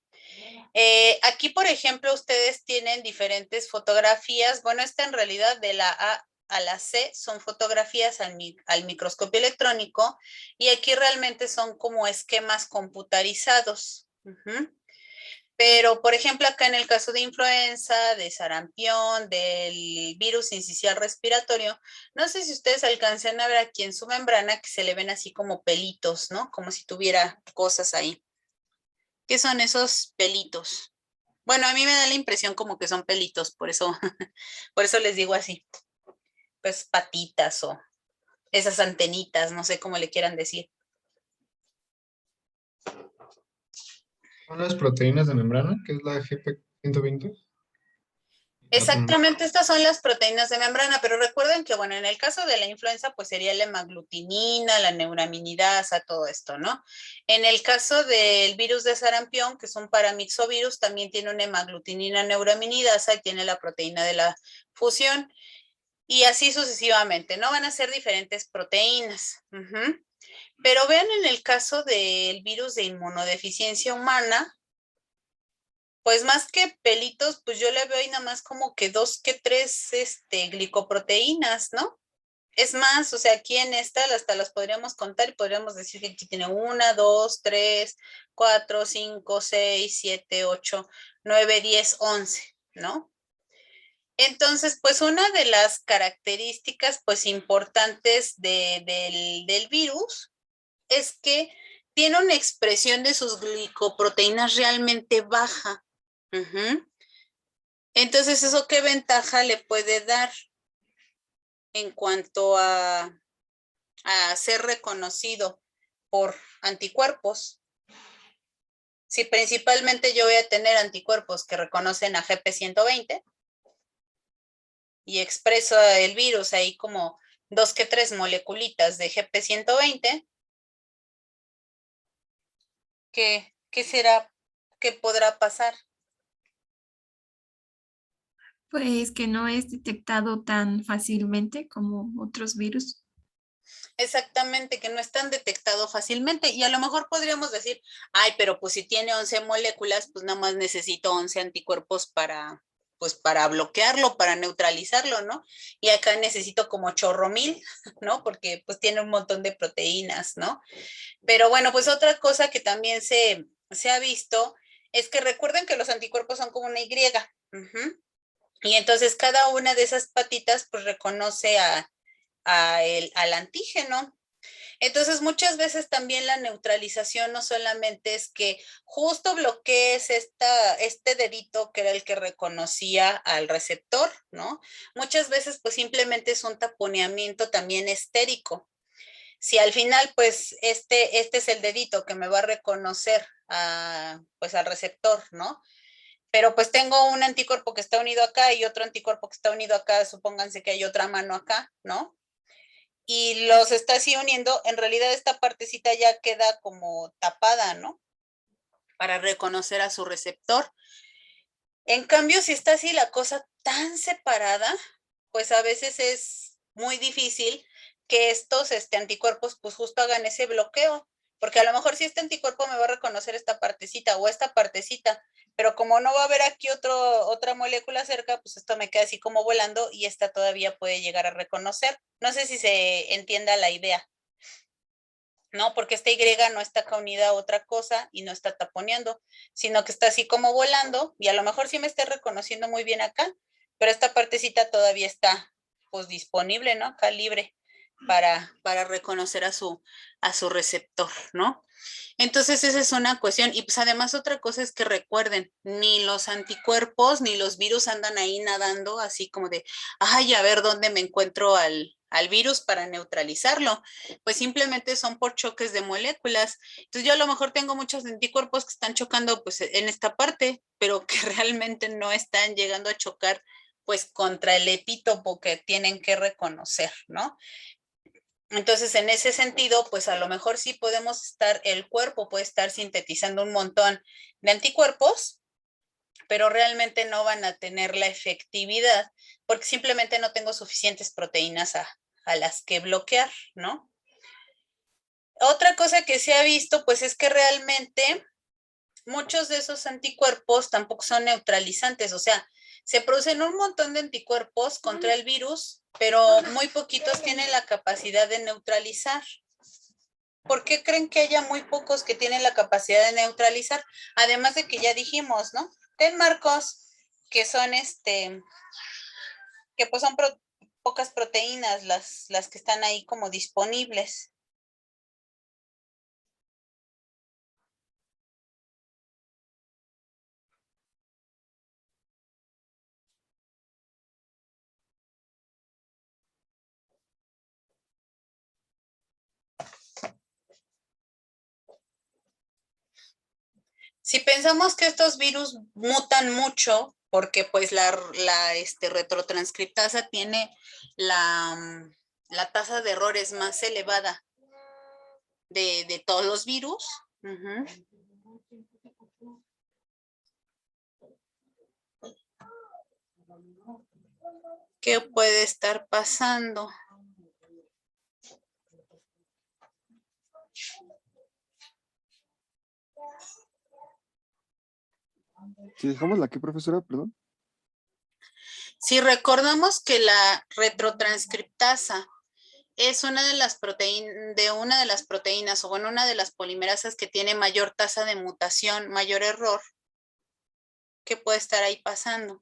S1: aquí, por ejemplo, ustedes tienen diferentes fotografías. Bueno, esta en realidad de la A a la C son fotografías al microscopio electrónico y aquí realmente son como esquemas computarizados. Pero, por ejemplo, acá en el caso de influenza, de sarampión, del virus incisional respiratorio, no sé si ustedes alcancen a ver aquí en su membrana que se le ven así como pelitos, ¿no? Como si tuviera cosas ahí. ¿Qué son esos pelitos? Bueno, a mí me da la impresión como que son pelitos, por eso, por eso les digo así. Pues patitas o esas antenitas, no sé cómo le quieran decir.
S5: Son las proteínas de membrana, que es la GP120.
S1: Exactamente, estas son las proteínas de membrana, pero recuerden que, bueno, en el caso de la influenza, pues sería la hemaglutinina, la neuraminidasa, todo esto, ¿no? En el caso del virus de sarampión, que es un paramyxovirus, también tiene una hemaglutinina neuraminidasa y tiene la proteína de la fusión. Y así sucesivamente, ¿no? Van a ser diferentes proteínas. Pero vean en el caso del virus de inmunodeficiencia humana, pues más que pelitos, pues yo le veo ahí nada más como que 2 que 3 glicoproteínas, ¿no? Es más, o sea, aquí en esta hasta las podríamos contar y podríamos decir que aquí tiene 1, 2, 3, 4, 5, 6, 7, 8, 9, 10, 11, ¿no? Entonces, pues una de las características pues importantes del virus es que tiene una expresión de sus glicoproteínas realmente baja. Entonces, ¿eso qué ventaja le puede dar en cuanto a ser reconocido por anticuerpos? Si principalmente yo voy a tener anticuerpos que reconocen a GP120, y expreso el virus ahí como 2 que 3 moleculitas de GP120, ¿qué será? ¿Qué podrá pasar?
S4: Pues que no es detectado tan fácilmente como otros virus.
S1: Exactamente, que no están detectados fácilmente y a lo mejor podríamos decir, ay, pero pues si tiene 11 moléculas, pues nada más necesito 11 anticuerpos pues para bloquearlo, para neutralizarlo, ¿no? Y acá necesito como chorro mil, ¿no? Porque pues tiene un montón de proteínas, ¿no? Pero bueno, pues otra cosa que también se ha visto es que recuerden que los anticuerpos son como una Y. Y entonces cada una de esas patitas pues reconoce al antígeno. Entonces muchas veces también la neutralización no solamente es que justo bloquees este dedito que era el que reconocía al receptor, ¿no? Muchas veces pues simplemente es un taponeamiento también estérico. Si al final, pues, este es el dedito que me va a reconocer pues, al receptor, ¿no? Pero pues tengo un anticuerpo que está unido acá y otro anticuerpo que está unido acá, supónganse que hay otra mano acá, ¿no? Y los está así uniendo, en realidad esta partecita ya queda como tapada, ¿no? Para reconocer a su receptor. En cambio, si está así la cosa tan separada, pues a veces es muy difícil que estos anticuerpos pues justo hagan ese bloqueo, porque a lo mejor si este anticuerpo me va a reconocer esta partecita o esta partecita, pero como no va a haber aquí otra molécula cerca, pues esto me queda así como volando y esta todavía puede llegar a reconocer. No sé si se entienda la idea, ¿no? Porque esta Y no está acá unida a otra cosa y no está taponeando, sino que está así como volando y a lo mejor sí me está reconociendo muy bien acá, pero esta partecita todavía está pues disponible, ¿no? Acá libre para reconocer a su receptor, ¿no? Entonces esa es una cuestión. Y pues además otra cosa es que recuerden, ni los anticuerpos ni los virus andan ahí nadando así como de, ay, a ver dónde me encuentro al virus para neutralizarlo. Pues simplemente son por choques de moléculas. Entonces yo a lo mejor tengo muchos anticuerpos que están chocando pues en esta parte, pero que realmente no están llegando a chocar pues contra el epítopo que tienen que reconocer, ¿no? Entonces, en ese sentido, pues a lo mejor sí el cuerpo puede estar sintetizando un montón de anticuerpos, pero realmente no van a tener la efectividad porque simplemente no tengo suficientes proteínas a las que bloquear, ¿no? Otra cosa que se ha visto, pues es que realmente muchos de esos anticuerpos tampoco son neutralizantes, o sea, se producen un montón de anticuerpos contra el virus, pero muy poquitos tienen la capacidad de neutralizar. ¿Por qué creen que haya muy pocos que tienen la capacidad de neutralizar? Además de que ya dijimos, ¿no? Ten Marcos, que son que pues son pocas proteínas las que están ahí como disponibles. Si pensamos que estos virus mutan mucho, porque pues la retrotranscriptasa tiene la tasa de errores más elevada de todos los virus. ¿Qué puede estar pasando?
S3: Si dejamos la que, profesora, perdón.
S1: Si recordamos que la retrotranscriptasa es una de las proteínas o bueno, una de las polimerasas que tiene mayor tasa de mutación, mayor error, ¿qué puede estar ahí pasando?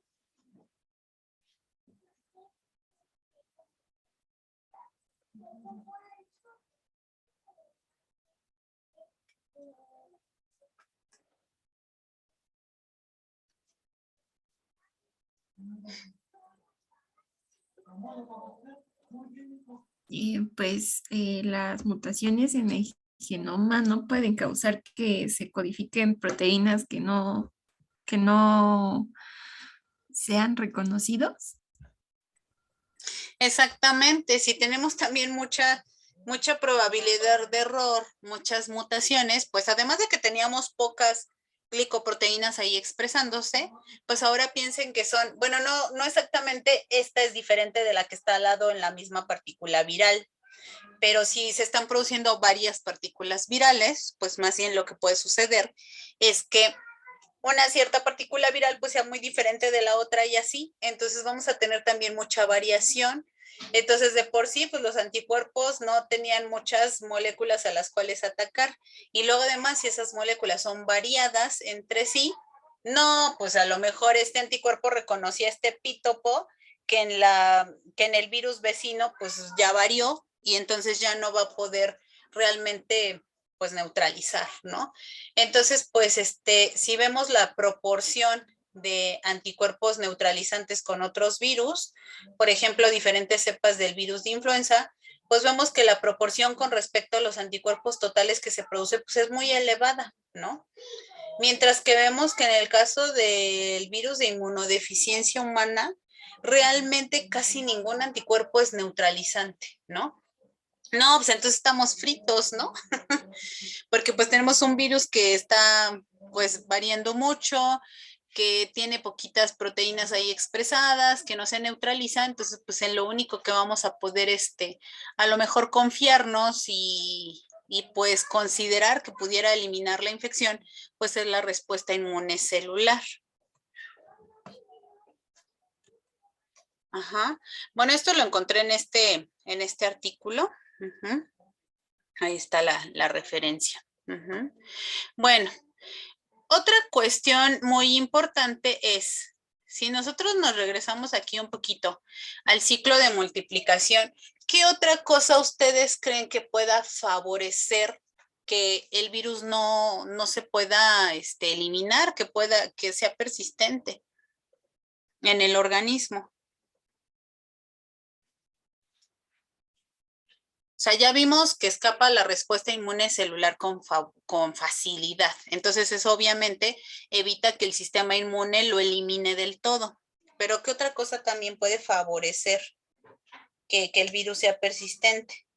S4: Pues las mutaciones en el genoma no pueden causar que se codifiquen proteínas que no sean reconocidos.
S1: Exactamente, si tenemos también mucha probabilidad de error, muchas mutaciones, pues además de que teníamos pocas glicoproteínas ahí expresándose, pues ahora piensen que son, bueno, no exactamente, esta es diferente de la que está al lado en la misma partícula viral, pero si se están produciendo varias partículas virales, pues más bien lo que puede suceder es que una cierta partícula viral pues sea muy diferente de la otra y así, entonces vamos a tener también mucha variación. Entonces de por sí pues los anticuerpos no tenían muchas moléculas a las cuales atacar y luego además si esas moléculas son variadas entre sí, no, pues a lo mejor este anticuerpo reconocía este epítopo que en el virus vecino pues ya varió y entonces ya no va a poder realmente pues neutralizar, ¿no? Entonces, pues, si vemos la proporción de anticuerpos neutralizantes con otros virus, por ejemplo, diferentes cepas del virus de influenza, pues vemos que la proporción con respecto a los anticuerpos totales que se produce, pues es muy elevada, ¿no? Mientras que vemos que en el caso del virus de inmunodeficiencia humana, realmente casi ningún anticuerpo es neutralizante, ¿no? No, pues entonces estamos fritos, ¿no? Porque pues tenemos un virus que está pues variando mucho, que tiene poquitas proteínas ahí expresadas, que no se neutraliza, entonces pues en lo único que vamos a poder a lo mejor confiarnos y pues considerar que pudiera eliminar la infección, pues es la respuesta inmune celular. Ajá. Bueno, esto lo encontré en este artículo. Uh-huh. Ahí está la referencia. Uh-huh. Bueno, otra cuestión muy importante es, si nosotros nos regresamos aquí un poquito al ciclo de multiplicación, ¿qué otra cosa ustedes creen que pueda favorecer que el virus no se pueda eliminar, que sea persistente en el organismo? O sea, ya vimos que escapa la respuesta inmune celular con facilidad. Entonces, eso obviamente evita que el sistema inmune lo elimine del todo. Pero, ¿qué otra cosa también puede favorecer que el virus sea persistente?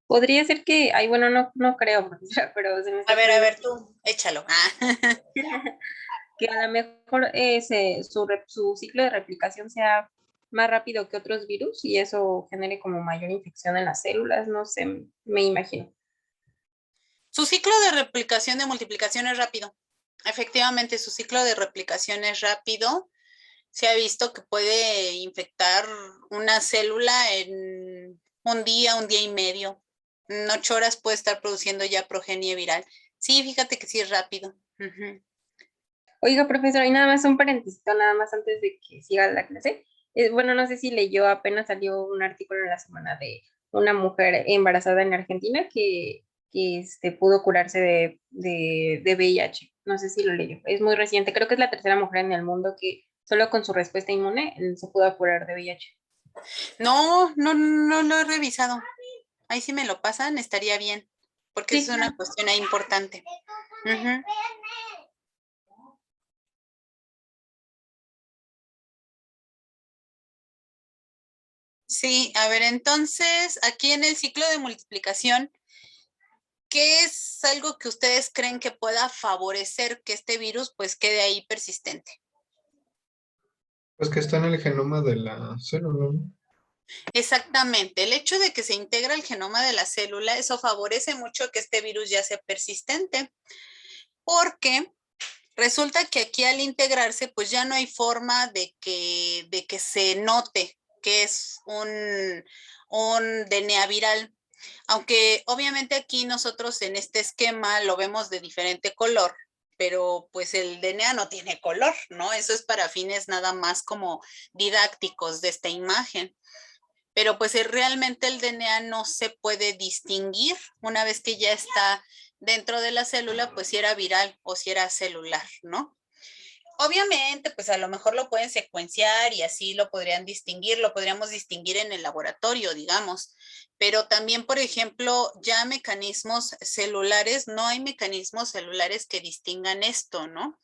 S2: Podría ser que, ay, bueno, no creo, profesora, pero se me está
S1: A
S2: ocurriendo
S1: ver, tú, échalo.
S2: que a lo mejor su ciclo de replicación sea más rápido que otros virus y eso genere como mayor infección en las células, no sé, me imagino.
S1: Su ciclo de replicación de multiplicación es rápido. Efectivamente, su ciclo de replicación es rápido. Se ha visto que puede infectar una célula en un día y medio. En 8 horas puede estar produciendo ya progenie viral. Sí, fíjate que sí es rápido. Uh-huh.
S2: Oiga, profesora, y nada más un paréntesis, nada más antes de que siga la clase. Bueno, no sé si leyó, apenas salió un artículo en la semana de una mujer embarazada en Argentina que pudo curarse de VIH. No sé si lo leyó. Es muy reciente. Creo que es la tercera mujer en el mundo que solo con su respuesta inmune se pudo curar de VIH.
S1: No lo he revisado. Ahí sí me lo pasan, estaría bien, porque
S2: Sí,
S1: es una cuestión ahí importante. Uh-huh. Sí, a ver, entonces, aquí en el ciclo de multiplicación, ¿qué es algo que ustedes creen que pueda favorecer que este virus pues quede ahí persistente?
S5: Pues que está en el genoma de la célula, ¿no?
S1: Exactamente, el hecho de que se integra el genoma de la célula, eso favorece mucho que este virus ya sea persistente, porque resulta que aquí al integrarse, pues ya no hay forma de que se note que es un DNA viral. Aunque obviamente aquí nosotros en este esquema lo vemos de diferente color, pero pues el DNA no tiene color, ¿no? Eso es para fines nada más como didácticos de esta imagen. Pero pues realmente el DNA no se puede distinguir una vez que ya está dentro de la célula, pues si era viral o si era celular, ¿no? Obviamente, pues a lo mejor lo pueden secuenciar y así lo podrían distinguir, lo podríamos distinguir en el laboratorio, digamos, pero también, por ejemplo, ya mecanismos celulares, no hay mecanismos celulares que distingan esto, ¿no?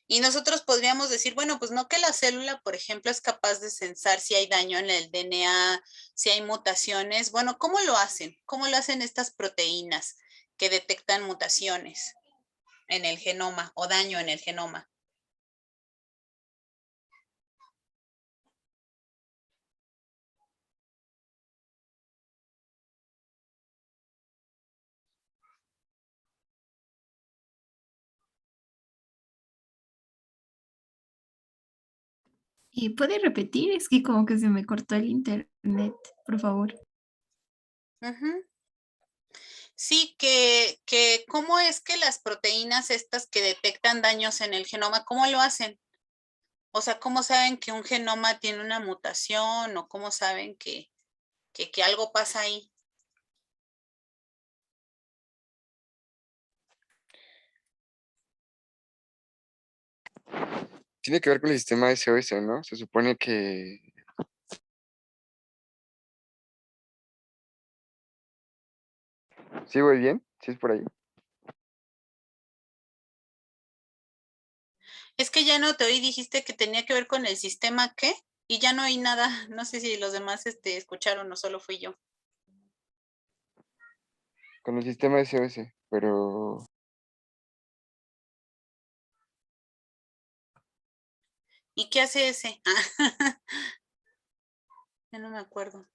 S1: Y nosotros podríamos decir, bueno, pues no que la célula, por ejemplo, es capaz de censar si hay daño en el DNA, si hay mutaciones. Bueno, ¿cómo lo hacen? ¿Cómo lo hacen estas proteínas que detectan mutaciones en el genoma o daño en el genoma?
S4: ¿Y puede repetir? Es que como que se me cortó el internet, por favor.
S1: Uh-huh. Sí, que cómo es que las proteínas estas que detectan daños en el genoma, ¿cómo lo hacen? O sea, ¿cómo saben que un genoma tiene una mutación o cómo saben que algo pasa ahí?
S3: Tiene que ver con el sistema SOS, ¿no? Se supone que... ¿Sí voy bien? ¿Sí es por ahí?
S1: Es que ya no te oí, dijiste que tenía que ver con el sistema ¿qué? Y ya no oí nada. No sé si los demás escucharon o solo fui yo.
S3: Con el sistema SOS, pero...
S1: ¿Y qué hace ese? Ya no me acuerdo.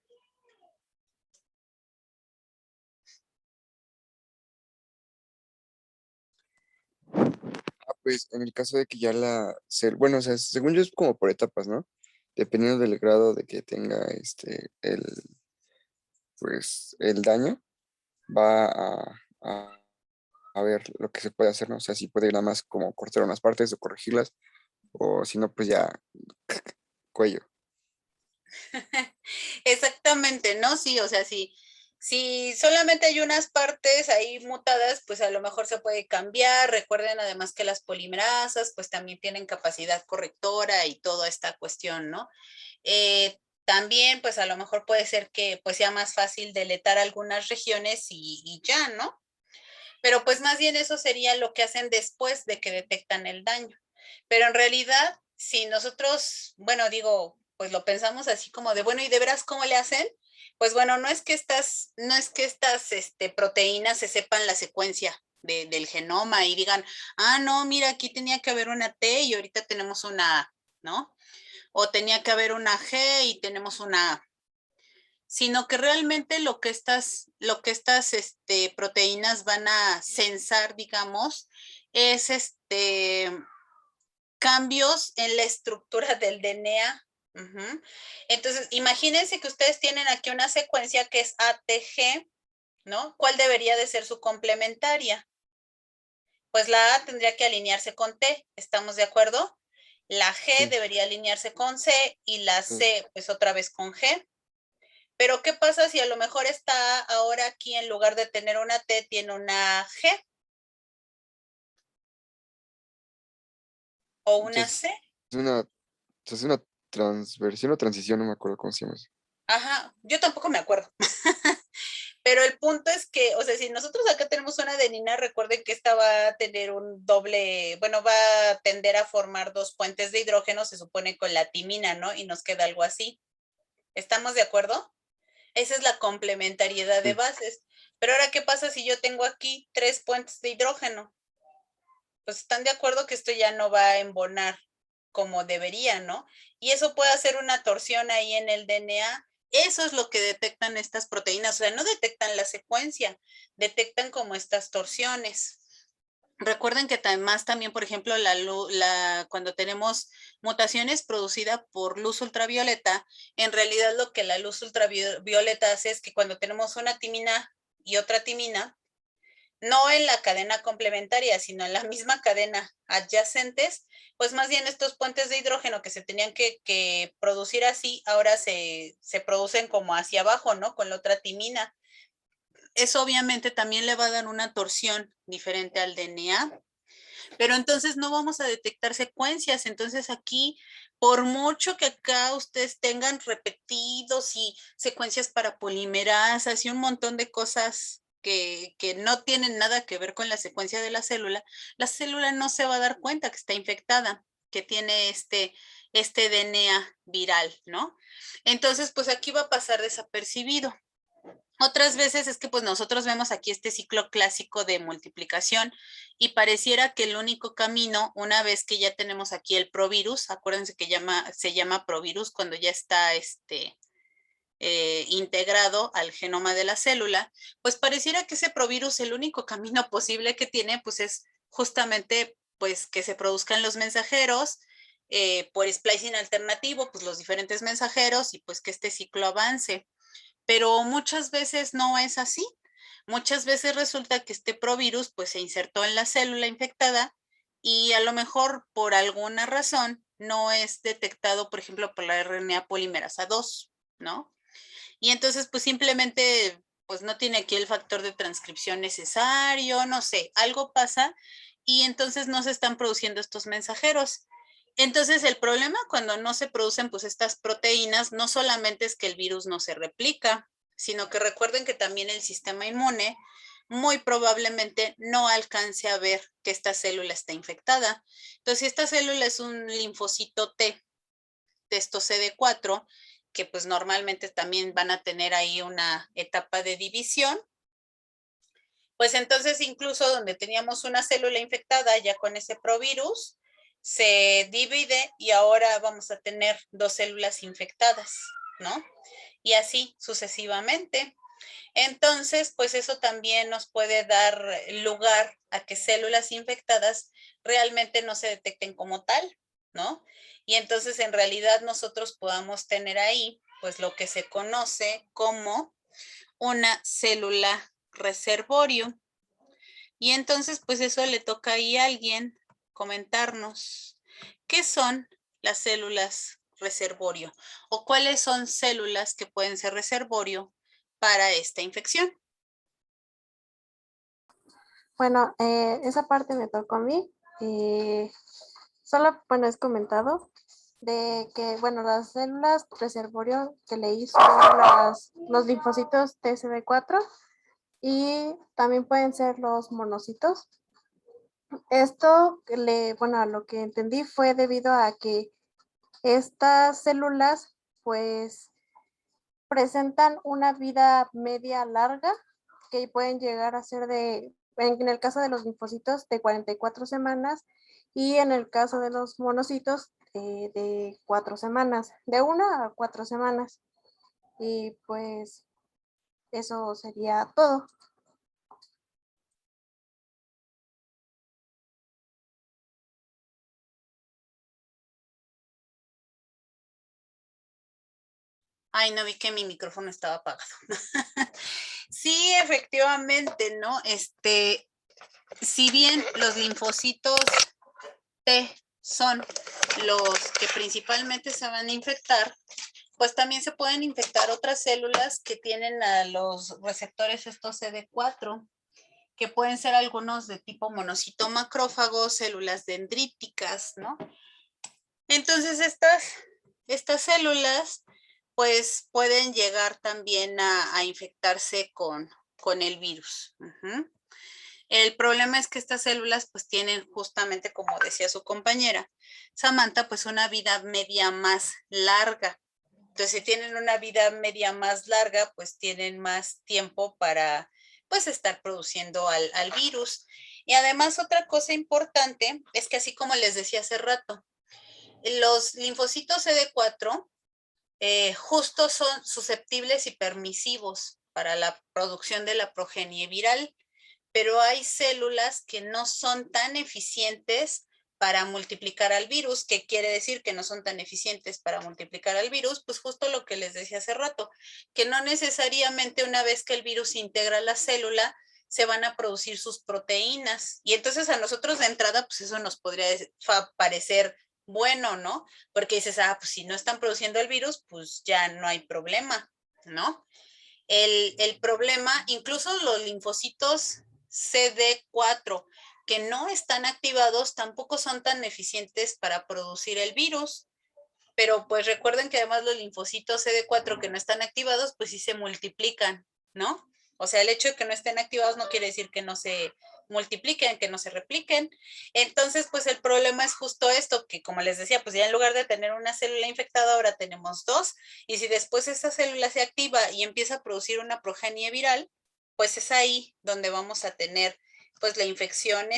S3: Pues en el caso de que ya bueno, o sea, según yo es como por etapas, ¿no? Dependiendo del grado de que tenga pues, el daño, va a ver lo que se puede hacer, ¿no? O sea, si puede nada más como cortar unas partes o corregirlas, o si no, pues ya cuello.
S1: Exactamente, ¿no? Sí, o sea, si solamente hay unas partes ahí mutadas, pues a lo mejor se puede cambiar. Recuerden además que las polimerasas, pues también tienen capacidad correctora y toda esta cuestión, ¿no? También, pues a lo mejor puede ser que pues sea más fácil deletar algunas regiones y ya, ¿no? Pero pues más bien eso sería lo que hacen después de que detectan el daño. Pero en realidad, si nosotros, bueno, digo, pues lo pensamos así como de, bueno, ¿y de veras cómo le hacen? Pues bueno, no es que estas proteínas se sepan la secuencia del genoma y digan, ah, no, mira, aquí tenía que haber una T y ahorita tenemos una A, ¿no? O tenía que haber una G y tenemos una A, sino que realmente lo que estas proteínas van a censar, digamos, es cambios en la estructura del DNA. Ujú. Entonces, imagínense que ustedes tienen aquí una secuencia que es ATG, ¿no? ¿Cuál debería de ser su complementaria? Pues la A tendría que alinearse con T, ¿estamos de acuerdo? La G
S3: Sí,
S1: debería alinearse con C y la
S3: sí.
S1: C, pues otra vez con G. Pero ¿qué pasa si a lo mejor está ahora aquí en lugar de tener una T, tiene una G o una
S3: Entonces,
S1: C?
S3: es una transversión o transición, no me acuerdo cómo se llama eso.
S1: Ajá, yo tampoco me acuerdo. Pero el punto es que, o sea, si nosotros acá tenemos una adenina, recuerden que esta va a tener un doble, bueno, va a tender a formar dos puentes de hidrógeno, se supone con la timina, ¿no? Y nos queda algo así. ¿Estamos de acuerdo? Esa es la complementariedad de
S3: Sí.
S1: bases. Pero ahora, ¿qué pasa si yo tengo aquí tres puentes de hidrógeno? Pues están de acuerdo que esto ya no va a embonar como debería, ¿no? Y eso puede hacer una torsión ahí en el DNA. Eso es lo que detectan estas proteínas, o sea, no detectan la secuencia, detectan como estas torsiones. Recuerden que además también, por ejemplo, cuando tenemos mutaciones producidas por luz ultravioleta, en realidad lo que la luz ultravioleta hace es que cuando tenemos una timina y otra timina, no en la cadena complementaria, sino en la misma cadena adyacentes, pues más bien estos puentes de hidrógeno que se tenían que producir así, ahora se producen como hacia abajo, ¿no? Con la otra timina. Eso obviamente también le va a dar una torsión diferente al DNA, pero entonces no vamos a detectar secuencias. Entonces aquí, por mucho que acá ustedes tengan repetidos y secuencias para polimerasas y un montón de cosas que no tienen nada que ver con la secuencia de la célula no se va a dar cuenta que está infectada, que tiene este DNA viral, ¿no? Entonces, pues aquí va a pasar desapercibido. Otras veces es que pues nosotros vemos aquí este ciclo clásico de multiplicación y pareciera que el único camino, una vez que ya tenemos aquí el provirus, acuérdense que se llama provirus cuando ya está integrado al genoma de la célula, pues pareciera que ese provirus el único camino posible que tiene pues es justamente pues que se produzcan los mensajeros por splicing alternativo, pues los diferentes mensajeros y pues que este ciclo avance, pero muchas veces no es así. muchas veces resulta que este provirus pues se insertó en la célula infectada y a lo mejor por alguna razón no es detectado, por ejemplo, por la RNA polimerasa 2, ¿no? Y entonces pues simplemente pues no tiene aquí el factor de transcripción necesario, no sé, algo pasa y entonces no se están produciendo estos mensajeros. Entonces el problema cuando no se producen pues estas proteínas no solamente es que el virus no se replica, sino que recuerden que también el sistema inmune muy probablemente no alcance a ver que esta célula está infectada. Entonces, si esta célula es un linfocito T, testo CD4, que pues normalmente también van a tener ahí una etapa de división, pues entonces incluso donde teníamos una célula infectada ya con ese provirus, se divide y ahora vamos a tener dos células infectadas, ¿no? Y así sucesivamente. Entonces, pues eso también nos puede dar lugar a que células infectadas realmente no se detecten como tal, ¿no? Y entonces en realidad nosotros podamos tener ahí, pues lo que se conoce como una célula reservorio. Y entonces, pues eso le toca ahí a alguien comentarnos qué son las células reservorio o cuáles son células que pueden ser reservorio para esta infección.
S6: Bueno, esa parte me tocó a mí. Solo, bueno, es comentado de que, bueno, las células reservorio que leí son los linfocitos TCD4 y también pueden ser los monocitos. Esto, bueno, a lo que entendí fue debido a que estas células, pues, presentan una vida media larga que pueden llegar a ser en el caso de los linfocitos, de 44 semanas y en el caso de los monocitos, de 4 semanas, de 1 a 4 semanas. Y pues eso sería todo.
S1: Ay, no vi que mi micrófono estaba apagado. Sí, efectivamente, ¿no? Si bien los linfocitos T son los que principalmente se van a infectar, pues también se pueden infectar otras células que tienen a los receptores estos CD4, que pueden ser algunos de tipo monocito macrófago, células dendríticas, ¿no? Entonces estas células pues pueden llegar también a infectarse con el virus. El problema es que estas células pues tienen justamente, como decía su compañera Samantha, pues una vida media más larga. Entonces, si tienen una vida media más larga, pues tienen más tiempo para pues estar produciendo al virus. Y además otra cosa importante es que así como les decía hace rato, los linfocitos CD4 justo son susceptibles y permisivos para la producción de la progenie viral, pero hay células que no son tan eficientes para multiplicar al virus. ¿Qué quiere decir que no son tan eficientes para multiplicar al virus? Pues justo lo que les decía hace rato, que no necesariamente una vez que el virus integra la célula, se van a producir sus proteínas. Y entonces a nosotros de entrada, pues eso nos podría parecer bueno, ¿no? Porque dices, pues si no están produciendo el virus, pues ya no hay problema, ¿no? El problema, incluso los linfocitos CD4 que no están activados tampoco son tan eficientes para producir el virus, pero pues recuerden que además los linfocitos CD4 que no están activados, pues sí se multiplican, ¿no? O sea, el hecho de que no estén activados no quiere decir que no se multipliquen, que no se repliquen. Entonces, pues el problema es justo esto, que como les decía, pues ya en lugar de tener una célula infectada, ahora tenemos dos, y si después esa célula se activa y empieza a producir una progenie viral, pues es ahí donde vamos a tener pues la infección,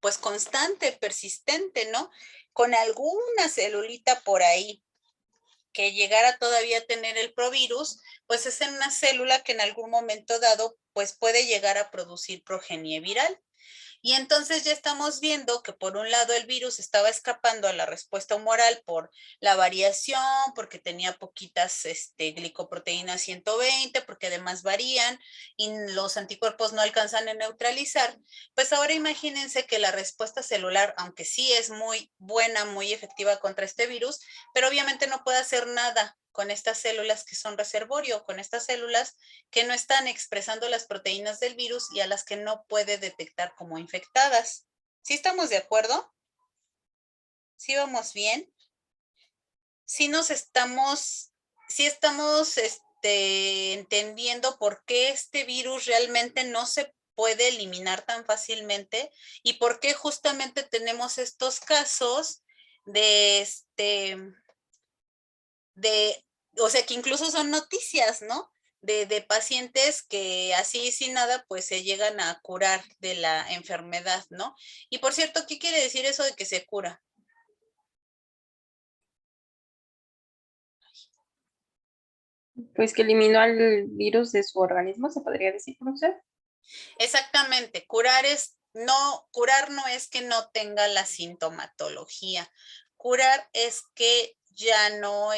S1: pues constante, persistente, ¿no? Con alguna celulita por ahí que llegara todavía a tener el provirus, pues es en una célula que en algún momento dado, pues puede llegar a producir progenie viral. Y entonces ya estamos viendo que por un lado el virus estaba escapando a la respuesta humoral por la variación, porque tenía poquitas glicoproteínas 120, porque además varían y los anticuerpos no alcanzan a neutralizar. Pues ahora imagínense que la respuesta celular, aunque sí es muy buena, muy efectiva contra este virus, pero obviamente no puede hacer nada con estas células que son reservorio, con estas células que no están expresando las proteínas del virus y a las que no puede detectar como infectadas. ¿Sí estamos de acuerdo? ¿Sí vamos bien? Sí estamos entendiendo por qué este virus realmente no se puede eliminar tan fácilmente y por qué justamente tenemos estos casos de o sea, que incluso son noticias, ¿no? De pacientes que así sin nada, pues se llegan a curar de la enfermedad, ¿no? Y por cierto, ¿qué quiere decir eso de que se cura?
S2: Pues que eliminó al virus de su organismo, se podría decir, profesor.
S1: Exactamente, curar no es que no tenga la sintomatología. Curar es que ya no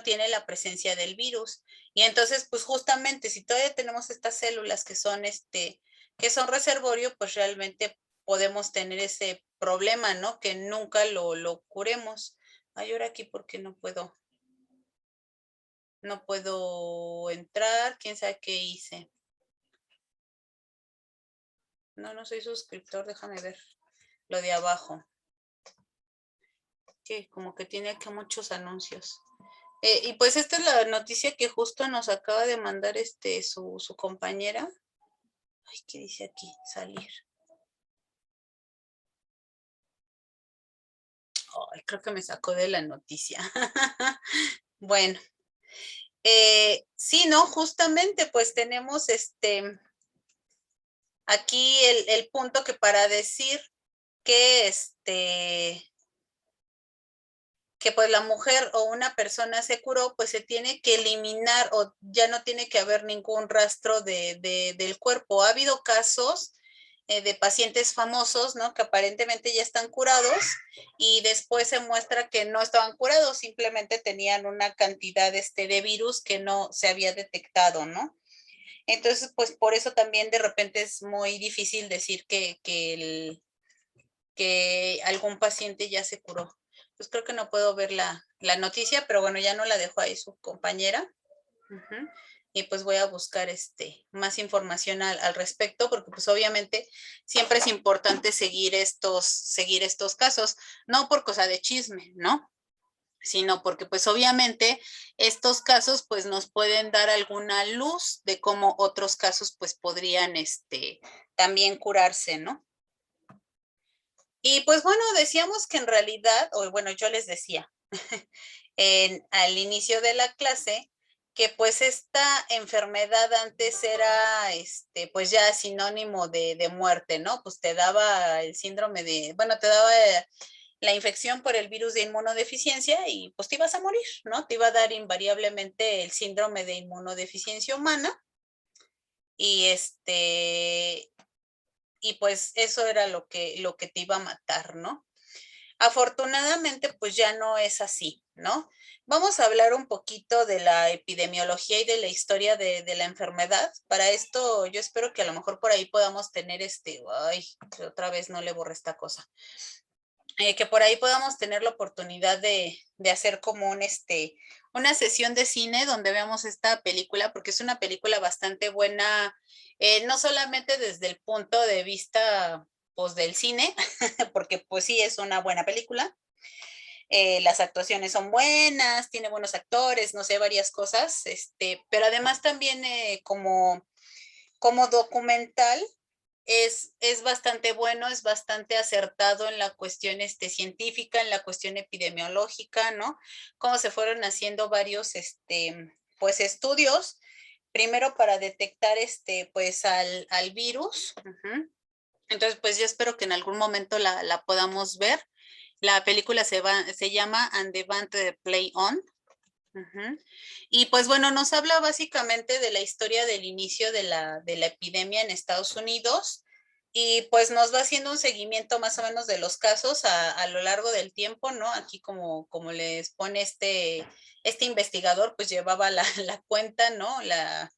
S1: tiene la presencia del virus. Y entonces, pues justamente, si todavía tenemos estas células que son reservorio, pues realmente podemos tener ese problema, ¿no? Que nunca lo curemos. Ay, ahora aquí, ¿por qué no puedo? No puedo entrar, quién sabe qué hice. No soy suscriptor, déjame ver lo de abajo. Que como que tiene aquí muchos anuncios. Y pues esta es la noticia que justo nos acaba de mandar su compañera. Ay, ¿qué dice aquí? Salir. Ay, creo que me sacó de la noticia. Bueno. Sí, ¿no? Justamente pues tenemos aquí el punto que para decir que que pues la mujer o una persona se curó, pues se tiene que eliminar o ya no tiene que haber ningún rastro del cuerpo. Ha habido casos de pacientes famosos, ¿no? Que aparentemente ya están curados y después se muestra que no estaban curados, simplemente tenían una cantidad de virus que no se había detectado, ¿no? Entonces, pues por eso también de repente es muy difícil decir que algún paciente ya se curó. Pues creo que no puedo ver la noticia, pero bueno, ya no la dejó ahí su compañera. Y pues voy a buscar más información al respecto, porque pues obviamente siempre es importante seguir estos casos, no por cosa de chisme, ¿no? Sino porque pues obviamente estos casos pues nos pueden dar alguna luz de cómo otros casos pues podrían también curarse, ¿no? Y pues bueno, decíamos que en realidad, o bueno, yo les decía al inicio de la clase que pues esta enfermedad antes era pues ya sinónimo de muerte, ¿no? Pues te daba el síndrome te daba la infección por el virus de inmunodeficiencia y pues te ibas a morir, ¿no? Te iba a dar invariablemente el síndrome de inmunodeficiencia humana y y pues eso era lo que te iba a matar, ¿no? Afortunadamente, pues ya no es así, ¿no? Vamos a hablar un poquito de la epidemiología y de la historia de la enfermedad. Para esto, yo espero que a lo mejor por ahí podamos tener ay, otra vez no le borré esta cosa. Que por ahí podamos tener la oportunidad de hacer como una sesión de cine donde veamos esta película, porque es una película bastante buena, no solamente desde el punto de vista pues del cine, porque pues sí es una buena película, las actuaciones son buenas, tiene buenos actores, no sé, varias cosas, pero además también como documental es bastante bueno, es bastante acertado en la cuestión científica, en la cuestión epidemiológica, ¿no? Cómo se fueron haciendo varios pues estudios, primero para detectar pues al virus. Entonces, pues yo espero que en algún momento la podamos ver. La película se llama And the Band Play On. Y pues bueno, nos habla básicamente de la historia del inicio de la epidemia en Estados Unidos, y pues nos va haciendo un seguimiento más o menos de los casos a lo largo del tiempo, ¿no? Aquí como les pone este investigador, pues llevaba la cuenta, ¿no? La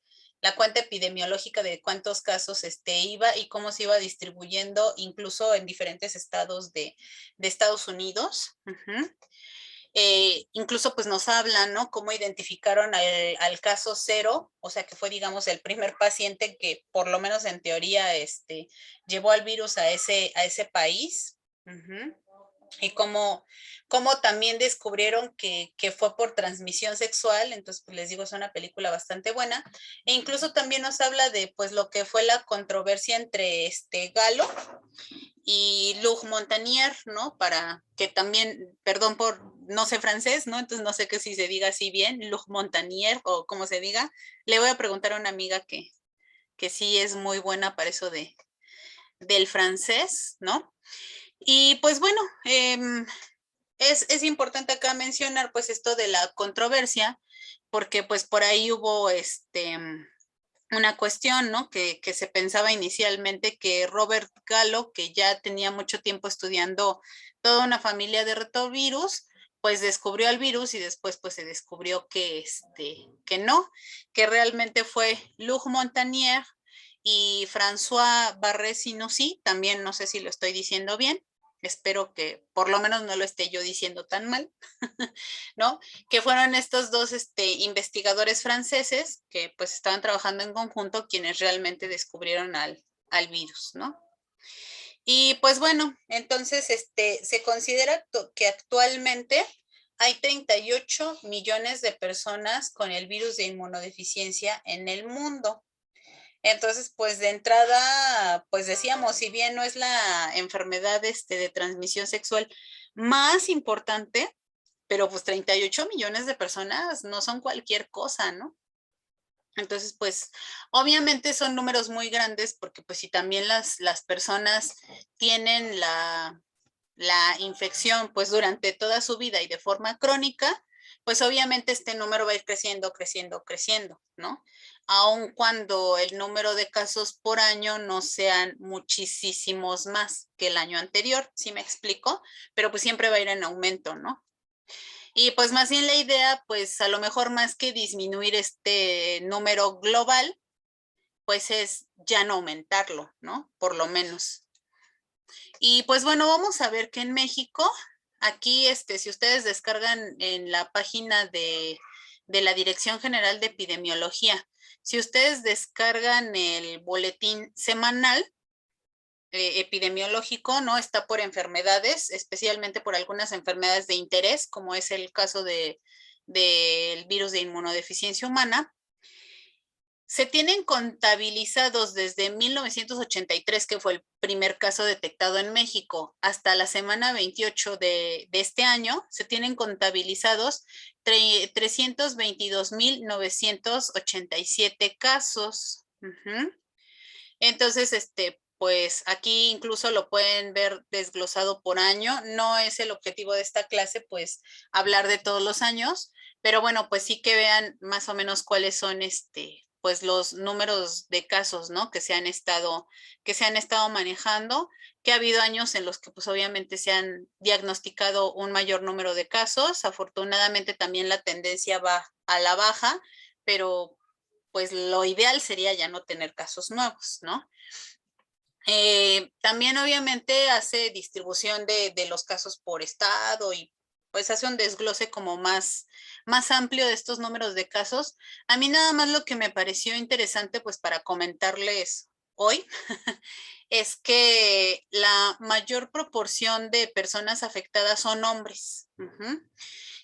S1: cuenta epidemiológica de cuántos casos iba y cómo se iba distribuyendo, incluso en diferentes estados de Estados Unidos. Incluso pues nos hablan, ¿no? Cómo identificaron al caso cero, o sea que fue, digamos, el primer paciente que por lo menos en teoría llevó al virus a ese país. Y cómo también descubrieron que fue por transmisión sexual. Entonces, pues les digo, es una película bastante buena. E incluso también nos habla de pues lo que fue la controversia entre Galo y Luc Montagnier, ¿no? Para que también, perdón por, no sé francés, ¿no? Entonces no sé qué si se diga así bien, Luc Montagnier o como se diga. Le voy a preguntar a una amiga que sí es muy buena para eso del francés, ¿no? Y pues bueno, es importante acá mencionar pues esto de la controversia, porque pues por ahí hubo una cuestión, ¿no? Que se pensaba inicialmente que Robert Gallo, que ya tenía mucho tiempo estudiando toda una familia de retrovirus, pues descubrió el virus y después pues se descubrió que no, que realmente fue Luc Montagnier y François Barré-Sinoussi, también no sé si lo estoy diciendo bien, espero que por lo menos no lo esté yo diciendo tan mal, ¿no? Que fueron estos dos investigadores franceses que pues estaban trabajando en conjunto quienes realmente descubrieron al virus, ¿no? Y pues bueno, entonces se considera que actualmente hay 38 millones de personas con el virus de inmunodeficiencia en el mundo. Entonces, pues de entrada, pues decíamos, si bien no es la enfermedad de transmisión sexual más importante, pero pues 38 millones de personas no son cualquier cosa, ¿no? Entonces, pues obviamente son números muy grandes porque pues si también las personas tienen la infección pues durante toda su vida y de forma crónica, pues obviamente este número va a ir creciendo, creciendo, creciendo, ¿no? Aun cuando el número de casos por año no sean muchísimos más que el año anterior, ¿sí me explico? Pero pues siempre va a ir en aumento, ¿no? Y pues más bien la idea, pues a lo mejor más que disminuir este número global, pues es ya no aumentarlo, ¿no? Por lo menos. Y pues bueno, vamos a ver que en México, aquí si ustedes descargan en la página de la Dirección General de Epidemiología, si ustedes descargan el boletín semanal epidemiológico, ¿no? Está por enfermedades, especialmente por algunas enfermedades de interés, como es el caso del virus de inmunodeficiencia humana. Se tienen contabilizados desde 1983, que fue el primer caso detectado en México, hasta la semana 28 de este año, se tienen contabilizados 322,987 casos. Entonces, pues aquí incluso lo pueden ver desglosado por año. No es el objetivo de esta clase, pues, hablar de todos los años, pero bueno, pues sí que vean más o menos cuáles son pues los números de casos, ¿no? Que se han estado manejando, que ha habido años en los que pues obviamente se han diagnosticado un mayor número de casos. Afortunadamente también la tendencia va a la baja, pero pues lo ideal sería ya no tener casos nuevos, ¿no? También obviamente hace distribución de los casos por estado y pues hace un desglose como más amplio de estos números de casos. A mí nada más lo que me pareció interesante pues para comentarles hoy es que la mayor proporción de personas afectadas son hombres.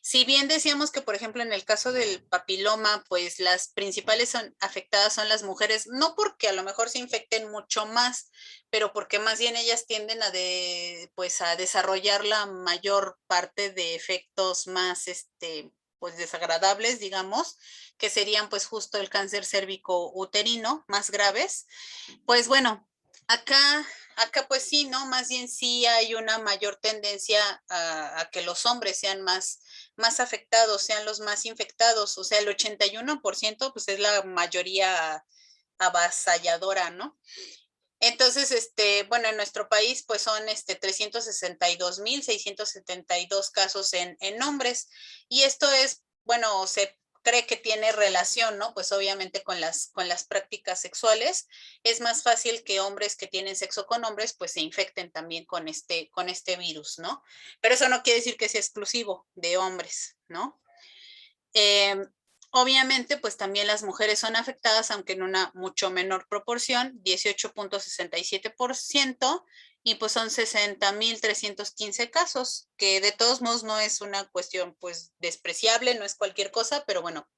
S1: Si bien decíamos que, por ejemplo, en el caso del papiloma, pues las principales afectadas son las mujeres, no porque a lo mejor se infecten mucho más, pero porque más bien ellas tienden pues a desarrollar la mayor parte de efectos más, pues desagradables, digamos, que serían pues justo el cáncer cérvico uterino, más graves. Pues bueno, acá pues sí, ¿no? Más bien sí hay una mayor tendencia a que los hombres sean más afectados, sean los más infectados, o sea, el 81% pues es la mayoría avasalladora, ¿no? Entonces, bueno, en nuestro país pues son 362,672 casos en hombres. Y esto es, bueno, se cree que tiene relación, ¿no? Pues obviamente con las prácticas sexuales. Es más fácil que hombres que tienen sexo con hombres pues se infecten también con este virus, ¿no? Pero eso no quiere decir que sea exclusivo de hombres, ¿no? Eh, Obviamente, pues también las mujeres son afectadas, aunque en una mucho menor proporción, 18,67%, y pues son 60,315 casos, que de todos modos no es una cuestión pues despreciable, no es cualquier cosa, pero bueno,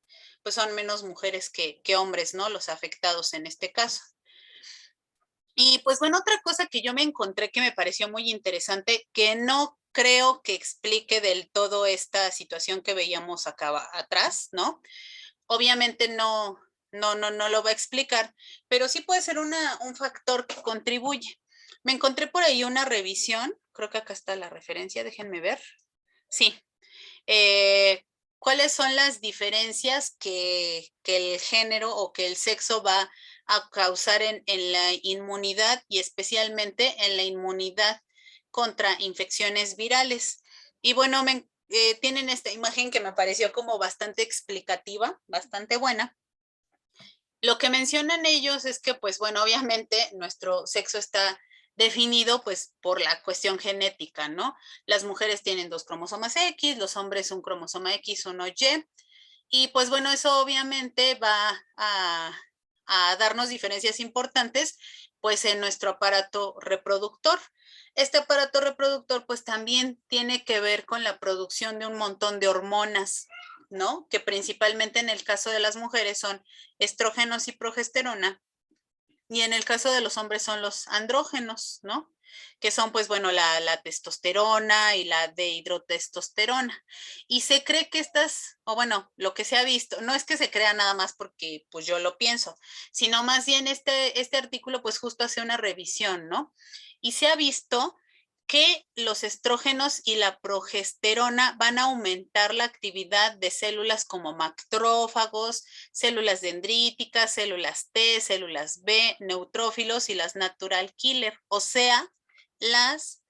S1: pues son menos mujeres que hombres, ¿no? Los afectados en este caso. Y pues bueno, otra cosa que yo me encontré que me pareció muy interesante, que no creo que explique del todo esta situación que veíamos acá atrás, ¿no? Obviamente no lo va a explicar, pero sí puede ser un factor que contribuye. Me encontré por ahí una revisión, creo que acá está la referencia, déjenme ver. Sí. ¿Cuáles son las diferencias que el género o que el sexo va a causar en la inmunidad y especialmente en la inmunidad contra infecciones virales? Y bueno, tienen esta imagen que me pareció como bastante explicativa, bastante buena. Lo que mencionan ellos es que, pues bueno, obviamente nuestro sexo está definido pues por la cuestión genética, ¿no? Las mujeres tienen 2 cromosomas X, los hombres un cromosoma X, uno Y, y pues bueno, eso obviamente va a darnos diferencias importantes pues en nuestro aparato reproductor. Este aparato reproductor pues también tiene que ver con la producción de un montón de hormonas, ¿no? Que principalmente en el caso de las mujeres son estrógenos y progesterona, y en el caso de los hombres son los andrógenos, ¿no? Que son, pues bueno, la testosterona y la dehidrotestosterona. Y se cree que estas, o bueno, lo que se ha visto, no es que se crea nada más porque pues yo lo pienso, sino más bien este artículo pues justo hace una revisión, ¿no? Y se ha visto que los estrógenos y la progesterona van a aumentar la actividad de células como macrófagos, células dendríticas, células T, células B, neutrófilos y las natural killer, o sea, las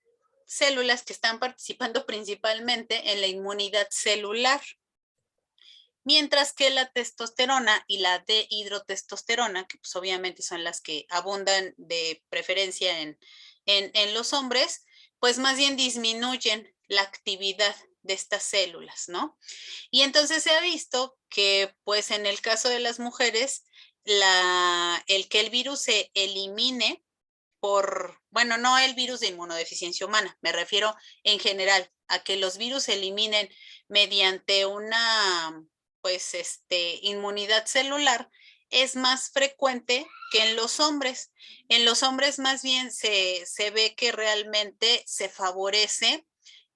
S1: células que están participando principalmente en la inmunidad celular. Mientras que la testosterona y la dehidrotestosterona, que pues obviamente son las que abundan de preferencia en los hombres, pues más bien disminuyen la actividad de estas células, ¿no? Y entonces se ha visto que, pues en el caso de las mujeres, el que el virus se elimine bueno, no el virus de inmunodeficiencia humana, me refiero en general a que los virus se eliminen mediante una, pues, inmunidad celular, es más frecuente que en los hombres. En los hombres más bien se ve que realmente se favorece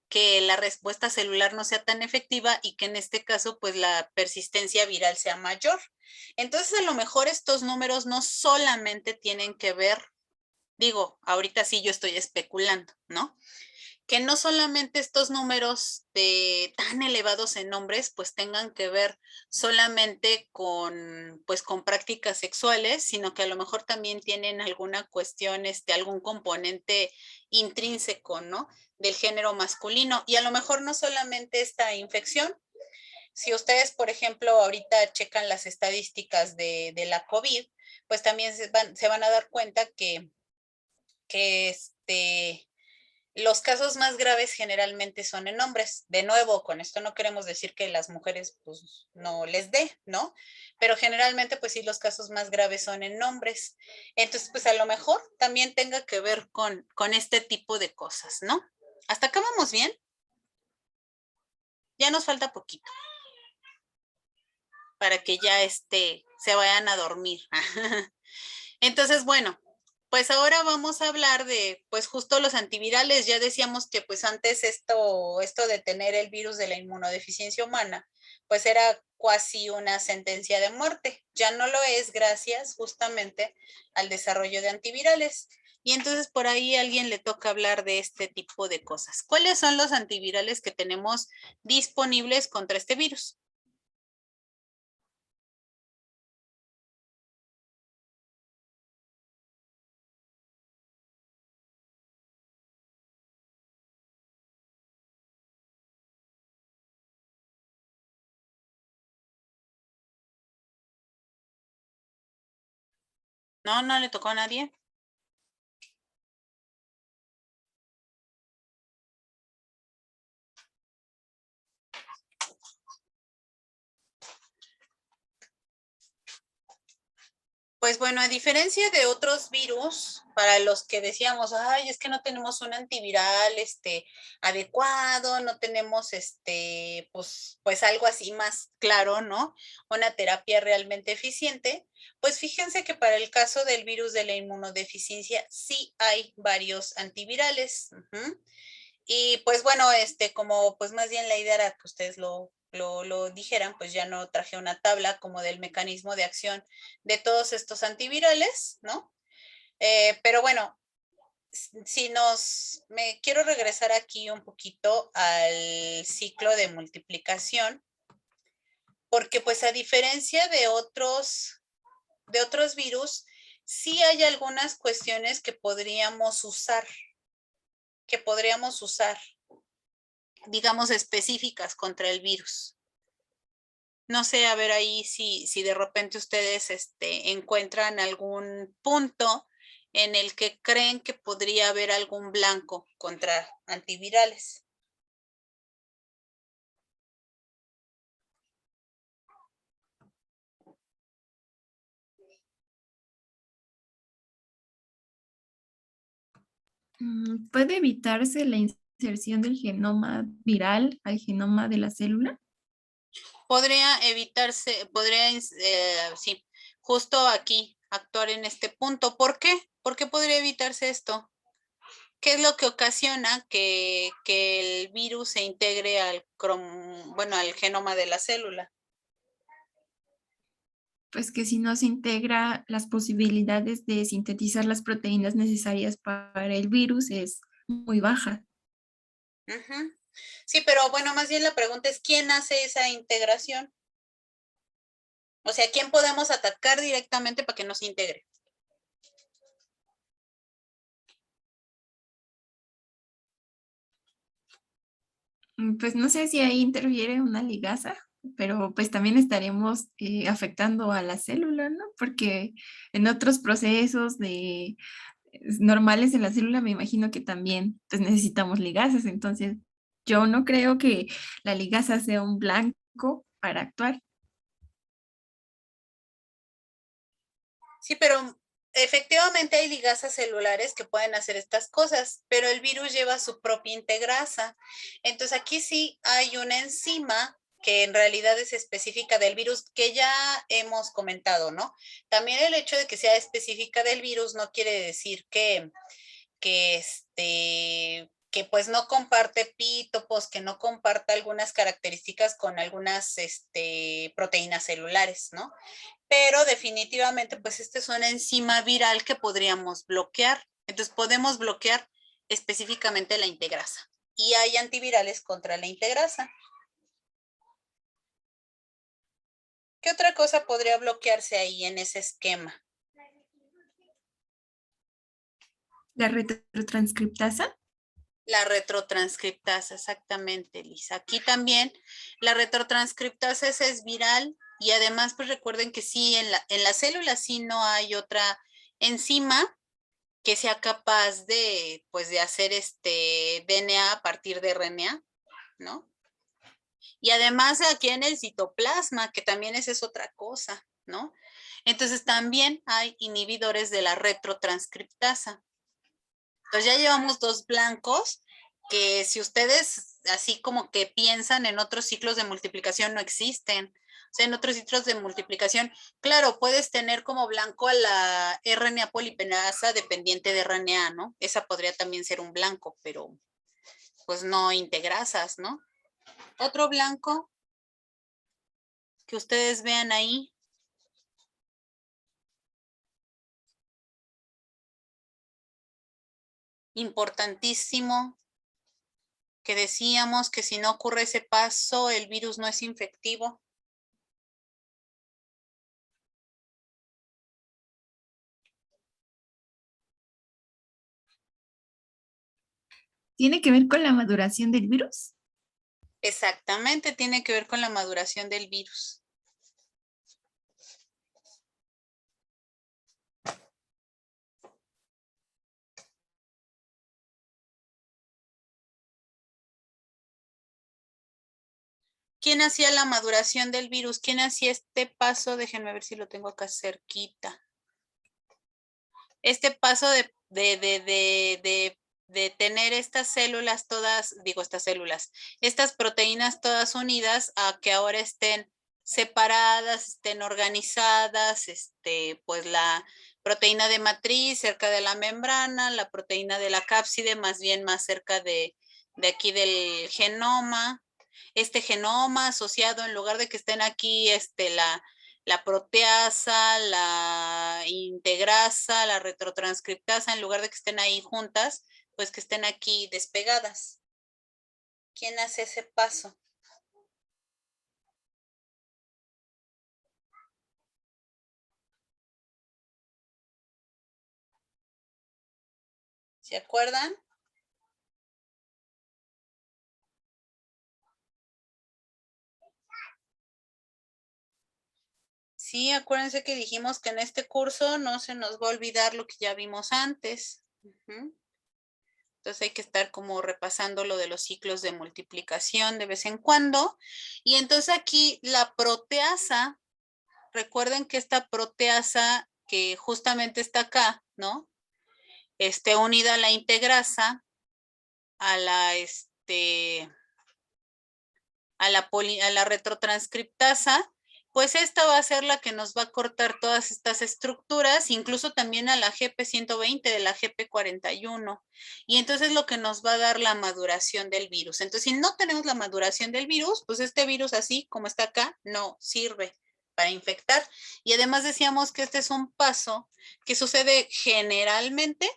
S1: que la respuesta celular no sea tan efectiva y que en este caso pues la persistencia viral sea mayor. Entonces a lo mejor estos números no solamente tienen que ver, digo, ahorita sí yo estoy especulando, ¿no? Que no solamente estos números tan elevados en hombres pues tengan que ver solamente pues con prácticas sexuales, sino que a lo mejor también tienen alguna cuestión, algún componente intrínseco, ¿no? Del género masculino. Y a lo mejor no solamente esta infección. Si ustedes, por ejemplo, ahorita checan las estadísticas de la COVID, pues también se van a dar cuenta que los casos más graves generalmente son en hombres. De nuevo, con esto no queremos decir que las mujeres pues no les dé, ¿no? Pero generalmente pues sí los casos más graves son en hombres. Entonces pues a lo mejor también tenga que ver con este tipo de cosas, ¿no? ¿Hasta acá vamos bien? Ya nos falta poquito para que ya se vayan a dormir. Entonces, bueno, pues ahora vamos a hablar de, pues justo los antivirales. Ya decíamos que pues antes esto de tener el virus de la inmunodeficiencia humana, pues era casi una sentencia de muerte. Ya no lo es gracias justamente al desarrollo de antivirales. Y entonces por ahí a alguien le toca hablar de este tipo de cosas. ¿Cuáles son los antivirales que tenemos disponibles contra este virus? No, no le tocó a nadie. Pues bueno, a diferencia de otros virus, para los que decíamos, ay, es que no tenemos un antiviral adecuado, no tenemos pues algo así más claro, ¿no? Una terapia realmente eficiente, pues fíjense que para el caso del virus de la inmunodeficiencia sí hay varios antivirales. Y pues bueno, como pues más bien la idea era que ustedes lo dijeran, pues ya no traje una tabla como del mecanismo de acción de todos estos antivirales, ¿no? Pero bueno, me quiero regresar aquí un poquito al ciclo de multiplicación, porque pues a diferencia de otros virus, sí hay algunas cuestiones que podríamos usar, digamos, específicas contra el virus. No sé, a ver ahí si de repente ustedes encuentran algún punto en el que creen que podría haber algún blanco contra antivirales.
S4: ¿Puede evitarse la inserción del genoma viral al genoma de la célula?
S1: Podría evitarse, sí, justo aquí, actuar en este punto. ¿Por qué? ¿Por qué podría evitarse esto? ¿Qué es lo que ocasiona que el virus se integre al genoma de la célula?
S4: Pues que si no se integra, las posibilidades de sintetizar las proteínas necesarias para el virus es muy baja.
S1: Ujú. Sí, pero bueno, más bien la pregunta es, ¿quién hace esa integración? O sea, ¿quién podemos atacar directamente para que no se integre?
S4: Pues no sé si ahí interfiere una ligasa, pero pues también estaríamos afectando a la célula, ¿no? Porque en otros procesos normales en la célula me imagino que también pues necesitamos ligasas, entonces yo no creo que la ligasa sea un blanco para actuar.
S1: Sí, pero efectivamente hay ligasas celulares que pueden hacer estas cosas, pero el virus lleva su propia integrasa. Entonces aquí sí hay una enzima que en realidad es específica del virus, que ya hemos comentado, ¿no? También el hecho de que sea específica del virus no quiere decir que pues no comparte epítopos, que no comparta algunas características con algunas proteínas celulares, ¿no? Pero definitivamente pues esta es una enzima viral que podríamos bloquear. Entonces podemos bloquear específicamente la integrasa. Y hay antivirales contra la integrasa. ¿Qué otra cosa podría bloquearse ahí en ese esquema?
S4: La retrotranscriptasa.
S1: La retrotranscriptasa, exactamente, Lisa. Aquí también la retrotranscriptasa es viral y además pues recuerden que sí, en la célula sí no hay otra enzima que sea capaz de, pues, de hacer DNA a partir de RNA, ¿no? Y además aquí en el citoplasma, que también esa es otra cosa, ¿no? Entonces también hay inhibidores de la retrotranscriptasa. Entonces ya llevamos dos blancos que si ustedes así como que piensan en otros ciclos de multiplicación no existen. O sea, en otros ciclos de multiplicación, claro, puedes tener como blanco a la RNA polipenasa dependiente de RNA, ¿no? Esa podría también ser un blanco, pero pues no integrasas, ¿no? Otro blanco que ustedes vean ahí. Importantísimo, que decíamos que si no ocurre ese paso, el virus no es infectivo.
S4: ¿Tiene que ver con la maduración del virus?
S1: Exactamente, tiene que ver con la maduración del virus. ¿Quién hacía la maduración del virus? ¿Quién hacía este paso? Déjenme ver si lo tengo acá cerquita. Este paso de tener estas células todas, digo estas células, estas proteínas todas unidas a que ahora estén separadas, estén organizadas, pues la proteína de matriz cerca de la membrana, la proteína de la cápside más bien más cerca de aquí del genoma, este genoma asociado en lugar de que estén aquí la proteasa, la integrasa, la retrotranscriptasa, en lugar de que estén ahí juntas, pues que estén aquí despegadas. ¿Quién hace ese paso? ¿Se acuerdan? Sí, acuérdense que dijimos que en este curso no se nos va a olvidar lo que ya vimos antes. Entonces hay que estar como repasando lo de los ciclos de multiplicación de vez en cuando. Y entonces aquí la proteasa, recuerden que esta proteasa que justamente está acá, ¿no? Unida a la integrasa, a la, a la retrotranscriptasa, pues esta va a ser la que nos va a cortar todas estas estructuras, incluso también a la GP120 de la GP41. Y entonces lo que nos va a dar la maduración del virus. Entonces, si no tenemos la maduración del virus, pues este virus así como está acá, no sirve para infectar. Y además decíamos que este es un paso que sucede generalmente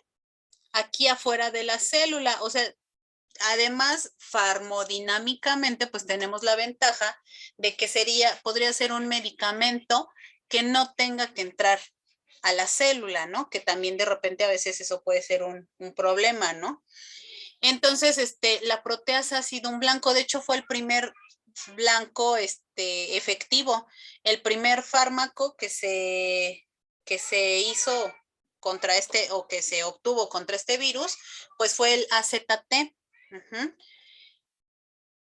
S1: aquí afuera de la célula. O sea, además, farmodinámicamente, pues tenemos la ventaja de que podría ser un medicamento que no tenga que entrar a la célula, ¿no? Que también de repente a veces eso puede ser un problema, ¿no? Entonces, la proteasa ha sido un blanco, de hecho fue el primer blanco, efectivo, el primer fármaco que se hizo contra o que se obtuvo contra este virus, pues fue el AZT.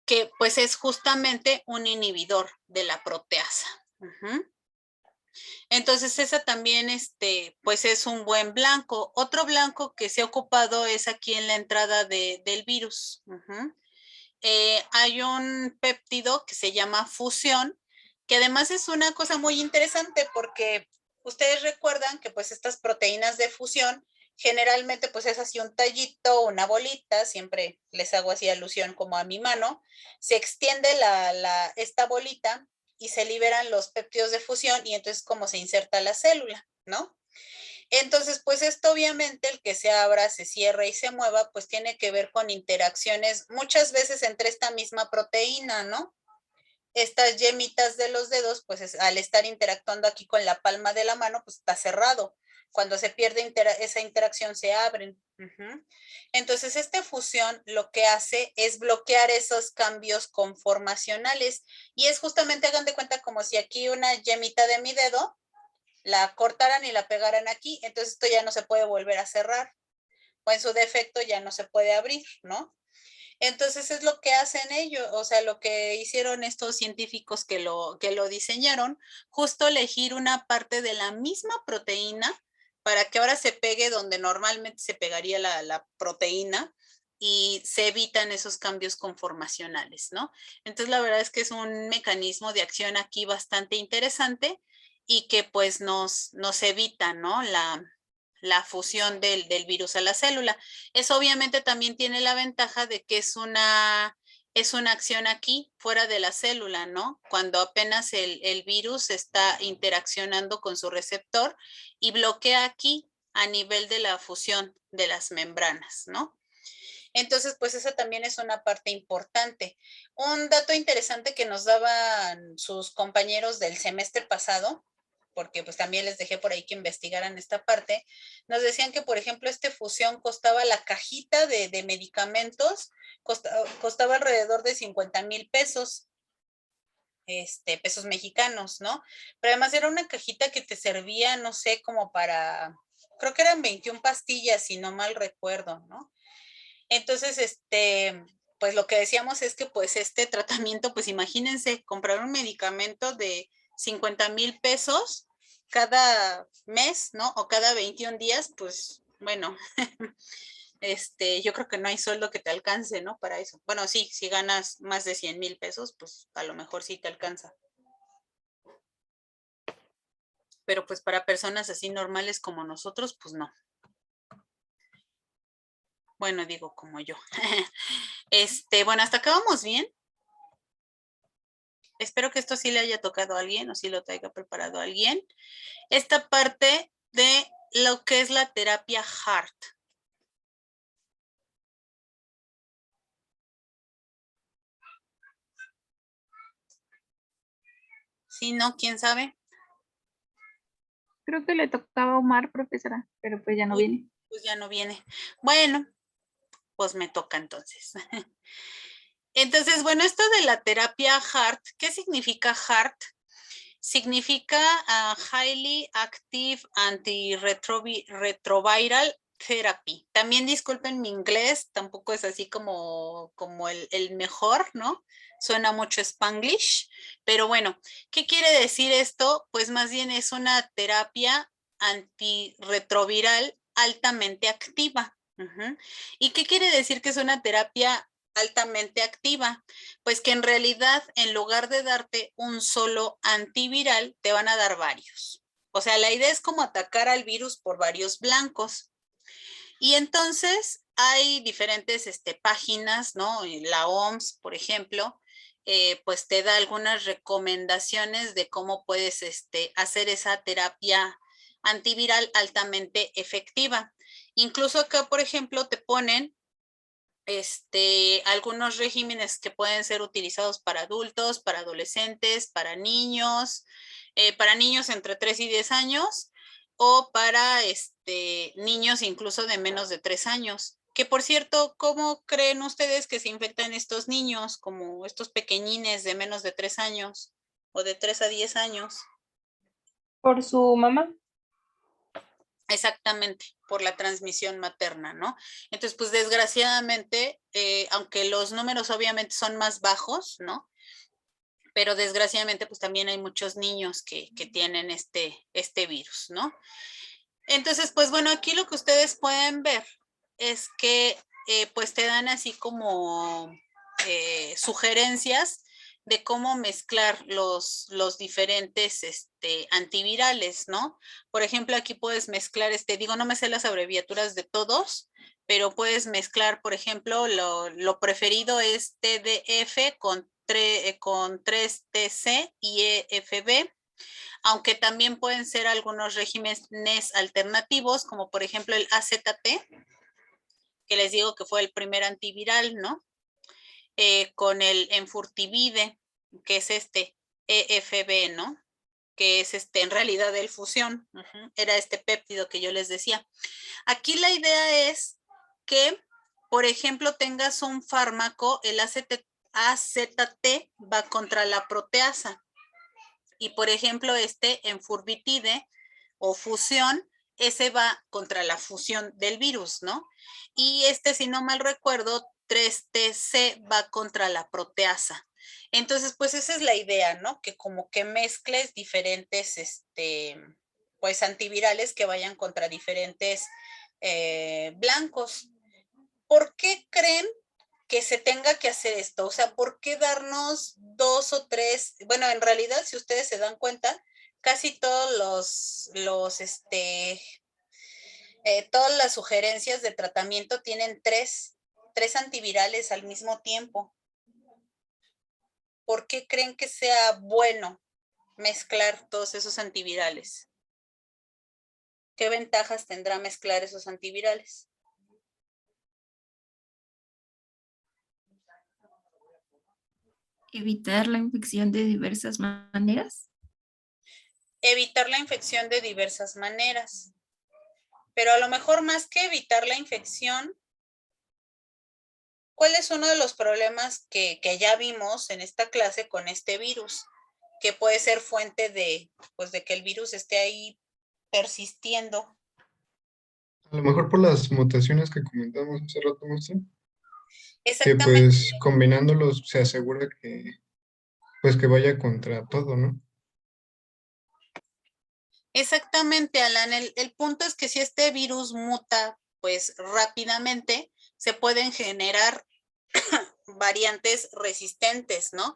S1: Que pues es justamente un inhibidor de la proteasa. Entonces esa también, pues es un buen blanco. Otro blanco que se ha ocupado es aquí en la entrada del virus. Hay un péptido que se llama fusión, que además es una cosa muy interesante porque ustedes recuerdan que pues estas proteínas de fusión generalmente pues es así un tallito, una bolita, siempre les hago así alusión como a mi mano, se extiende esta bolita y se liberan los péptidos de fusión y entonces como se inserta la célula, ¿no? Entonces, pues esto obviamente el que se abra, se cierra y se mueva, pues tiene que ver con interacciones muchas veces entre esta misma proteína, ¿no? Estas yemitas de los dedos, pues al estar interactuando aquí con la palma de la mano, pues está cerrado. Cuando se pierde esa interacción se abren. Entonces, esta fusión lo que hace es bloquear esos cambios conformacionales y es justamente, hagan de cuenta, como si aquí una yemita de mi dedo la cortaran y la pegaran aquí, entonces esto ya no se puede volver a cerrar o en su defecto ya no se puede abrir, ¿no? Entonces es lo que hacen ellos, o sea, lo que hicieron estos científicos que lo diseñaron, justo elegir una parte de la misma proteína para que ahora se pegue donde normalmente se pegaría la proteína y se evitan esos cambios conformacionales, ¿no? Entonces la verdad es que es un mecanismo de acción aquí bastante interesante y que pues nos evita, ¿no? La fusión del virus a la célula. Eso obviamente también tiene la ventaja de que es una acción aquí, fuera de la célula, ¿no? Cuando apenas el virus está interaccionando con su receptor y bloquea aquí a nivel de la fusión de las membranas, ¿no? Entonces, pues esa también es una parte importante. Un dato interesante que nos daban sus compañeros del semestre pasado, porque pues también les dejé por ahí que investigaran esta parte, nos decían que, por ejemplo, fusión costaba la cajita de medicamentos, costaba alrededor de 50,000 pesos, pesos mexicanos, ¿no? Pero además era una cajita que te servía, no sé, como para, creo que eran 21 pastillas, si no mal recuerdo, ¿no? Entonces, pues lo que decíamos es que pues este tratamiento, pues imagínense, comprar un medicamento de 50,000 pesos cada mes, ¿no? O cada 21 días, pues bueno, yo creo que no hay sueldo que te alcance, ¿no? Para eso. Bueno, sí, si ganas más de 100,000 pesos, pues a lo mejor sí te alcanza. Pero pues para personas así normales como nosotros, pues no. Bueno, digo como yo. Bueno, hasta acá vamos bien. Espero que esto sí le haya tocado a alguien o sí lo traiga preparado a alguien. Esta parte de lo que es la terapia HART. Si no, ¿quién sabe?
S7: Creo que le tocaba a Omar, profesora, pero pues ya no viene.
S1: Pues ya no viene. Bueno, pues me toca entonces. Entonces, bueno, esto de la terapia HART, ¿qué significa HART? Significa Highly Active Antiretroviral Therapy. También disculpen mi inglés, tampoco es así como el mejor, ¿no? Suena mucho Spanglish, pero bueno, ¿qué quiere decir esto? Pues más bien es una terapia antirretroviral altamente activa. ¿Y qué quiere decir que es una terapia altamente activa? Pues que en realidad en lugar de darte un solo antiviral, te van a dar varios. O sea, la idea es como atacar al virus por varios blancos. Y entonces hay diferentes páginas, ¿no? La OMS, por ejemplo, pues te da algunas recomendaciones de cómo puedes hacer esa terapia antiviral altamente efectiva. Incluso acá, por ejemplo, te ponen algunos regímenes que pueden ser utilizados para adultos, para adolescentes, para niños entre 3 y 10 años, o para niños incluso de menos de 3 años. Que por cierto, ¿cómo creen ustedes que se infectan estos niños, como estos pequeñines de menos de 3 años o de 3 a 10 años?
S2: Por su mamá.
S1: Exactamente, por la transmisión materna, ¿no? Entonces, pues desgraciadamente, aunque los números obviamente son más bajos, ¿no? Pero desgraciadamente, pues también hay muchos niños que tienen este virus, ¿no? Entonces, pues bueno, aquí lo que ustedes pueden ver es que pues te dan así como sugerencias de cómo mezclar los diferentes antivirales, ¿no? Por ejemplo, aquí puedes mezclar, digo, no me sé las abreviaturas de todos, pero puedes mezclar, por ejemplo, lo preferido es TDF con 3TC y EFB, aunque también pueden ser algunos regímenes alternativos, como por ejemplo el AZT, que les digo que fue el primer antiviral, ¿no? Con el Enfurtivide, que es EFB, ¿no? Que es en realidad el fusión, era este péptido que yo les decía. Aquí la idea es que, por ejemplo, tengas un fármaco, el AZT va contra la proteasa, y por ejemplo Enfurvitide o fusión, ese va contra la fusión del virus, ¿no? Y si no mal recuerdo, 3TC va contra la proteasa. Entonces, pues esa es la idea, ¿no? Que como que mezcles diferentes, pues antivirales que vayan contra diferentes blancos. ¿Por qué creen que se tenga que hacer esto? O sea, ¿por qué darnos 2 o 3? Bueno, en realidad, si ustedes se dan cuenta, casi todos todas las sugerencias de tratamiento tienen tres antivirales al mismo tiempo. ¿Por qué creen que sea bueno mezclar todos esos antivirales? ¿Qué ventajas tendrá mezclar esos antivirales?
S4: Evitar la infección de diversas maneras.
S1: Evitar la infección de diversas maneras. Pero a lo mejor más que evitar la infección, ¿cuál es uno de los problemas que ya vimos en esta clase con este virus? Que puede ser fuente de que el virus esté ahí persistiendo.
S5: A lo mejor por las mutaciones que comentamos hace rato, maestra. que
S1: Exactamente.
S5: pues combinándolos se asegura que pues que vaya contra todo, ¿no?
S1: Exactamente, Alan. El punto es que si este virus muta, pues rápidamente se pueden generar variantes resistentes, ¿no?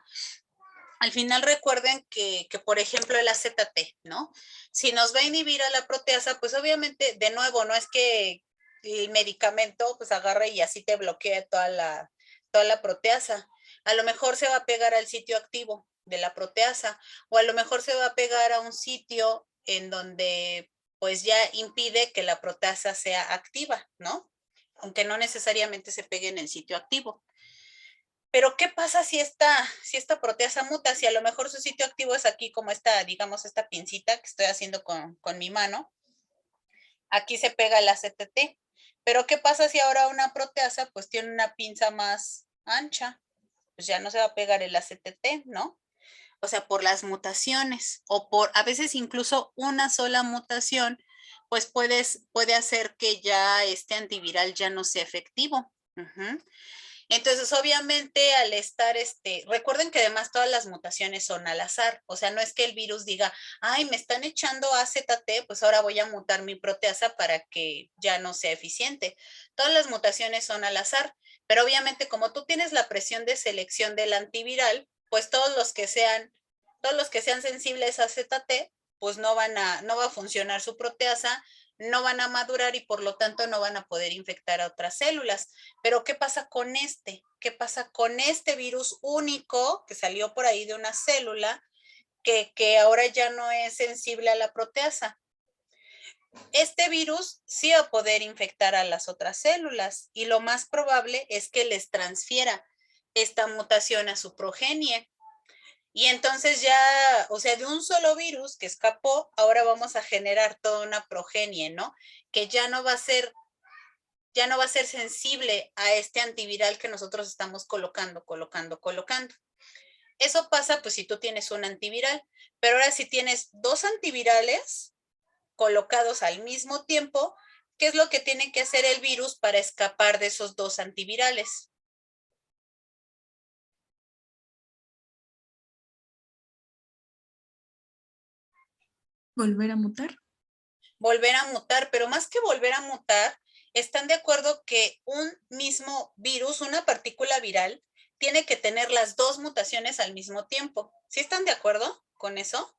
S1: Al final recuerden que, por ejemplo, el AZT, ¿no? Si nos va a inhibir a la proteasa, pues obviamente, de nuevo, no es que el medicamento pues agarre y así te bloquee toda la proteasa. A lo mejor se va a pegar al sitio activo de la proteasa o a lo mejor se va a pegar a un sitio en donde pues ya impide que la proteasa sea activa, ¿no? Aunque no necesariamente se pegue en el sitio activo. Pero ¿qué pasa si esta proteasa muta? Si a lo mejor su sitio activo es aquí como esta, digamos, esta pincita que estoy haciendo con mi mano. Aquí se pega el ACTT. Pero ¿qué pasa si ahora una proteasa pues tiene una pinza más ancha? Pues ya no se va a pegar el ACTT, ¿no? O sea, por las mutaciones o por a veces incluso una sola mutación, pues puede hacer que ya este antiviral ya no sea efectivo. Entonces, obviamente, al estar, recuerden que además todas las mutaciones son al azar, o sea, no es que el virus diga, ay, me están echando AZT, pues ahora voy a mutar mi proteasa para que ya no sea eficiente. Todas las mutaciones son al azar, pero obviamente como tú tienes la presión de selección del antiviral, pues todos los que sean sensibles a AZT, pues no va a funcionar su proteasa, no van a madurar y por lo tanto no van a poder infectar a otras células. Pero ¿qué pasa con este? ¿Qué pasa con este virus único que salió por ahí de una célula que ahora ya no es sensible a la proteasa? Este virus sí va a poder infectar a las otras células y lo más probable es que les transfiera esta mutación a su progenie. Y entonces ya, o sea, de un solo virus que escapó, ahora vamos a generar toda una progenie, ¿no? Que ya no va a ser sensible a este antiviral que nosotros estamos colocando. Eso pasa pues si tú tienes un antiviral, pero ahora si tienes dos antivirales colocados al mismo tiempo, ¿qué es lo que tiene que hacer el virus para escapar de esos dos antivirales?
S4: ¿Volver a mutar?
S1: Volver a mutar, pero más que volver a mutar, están de acuerdo que un mismo virus, una partícula viral, tiene que tener las dos mutaciones al mismo tiempo. ¿Sí están de acuerdo con eso?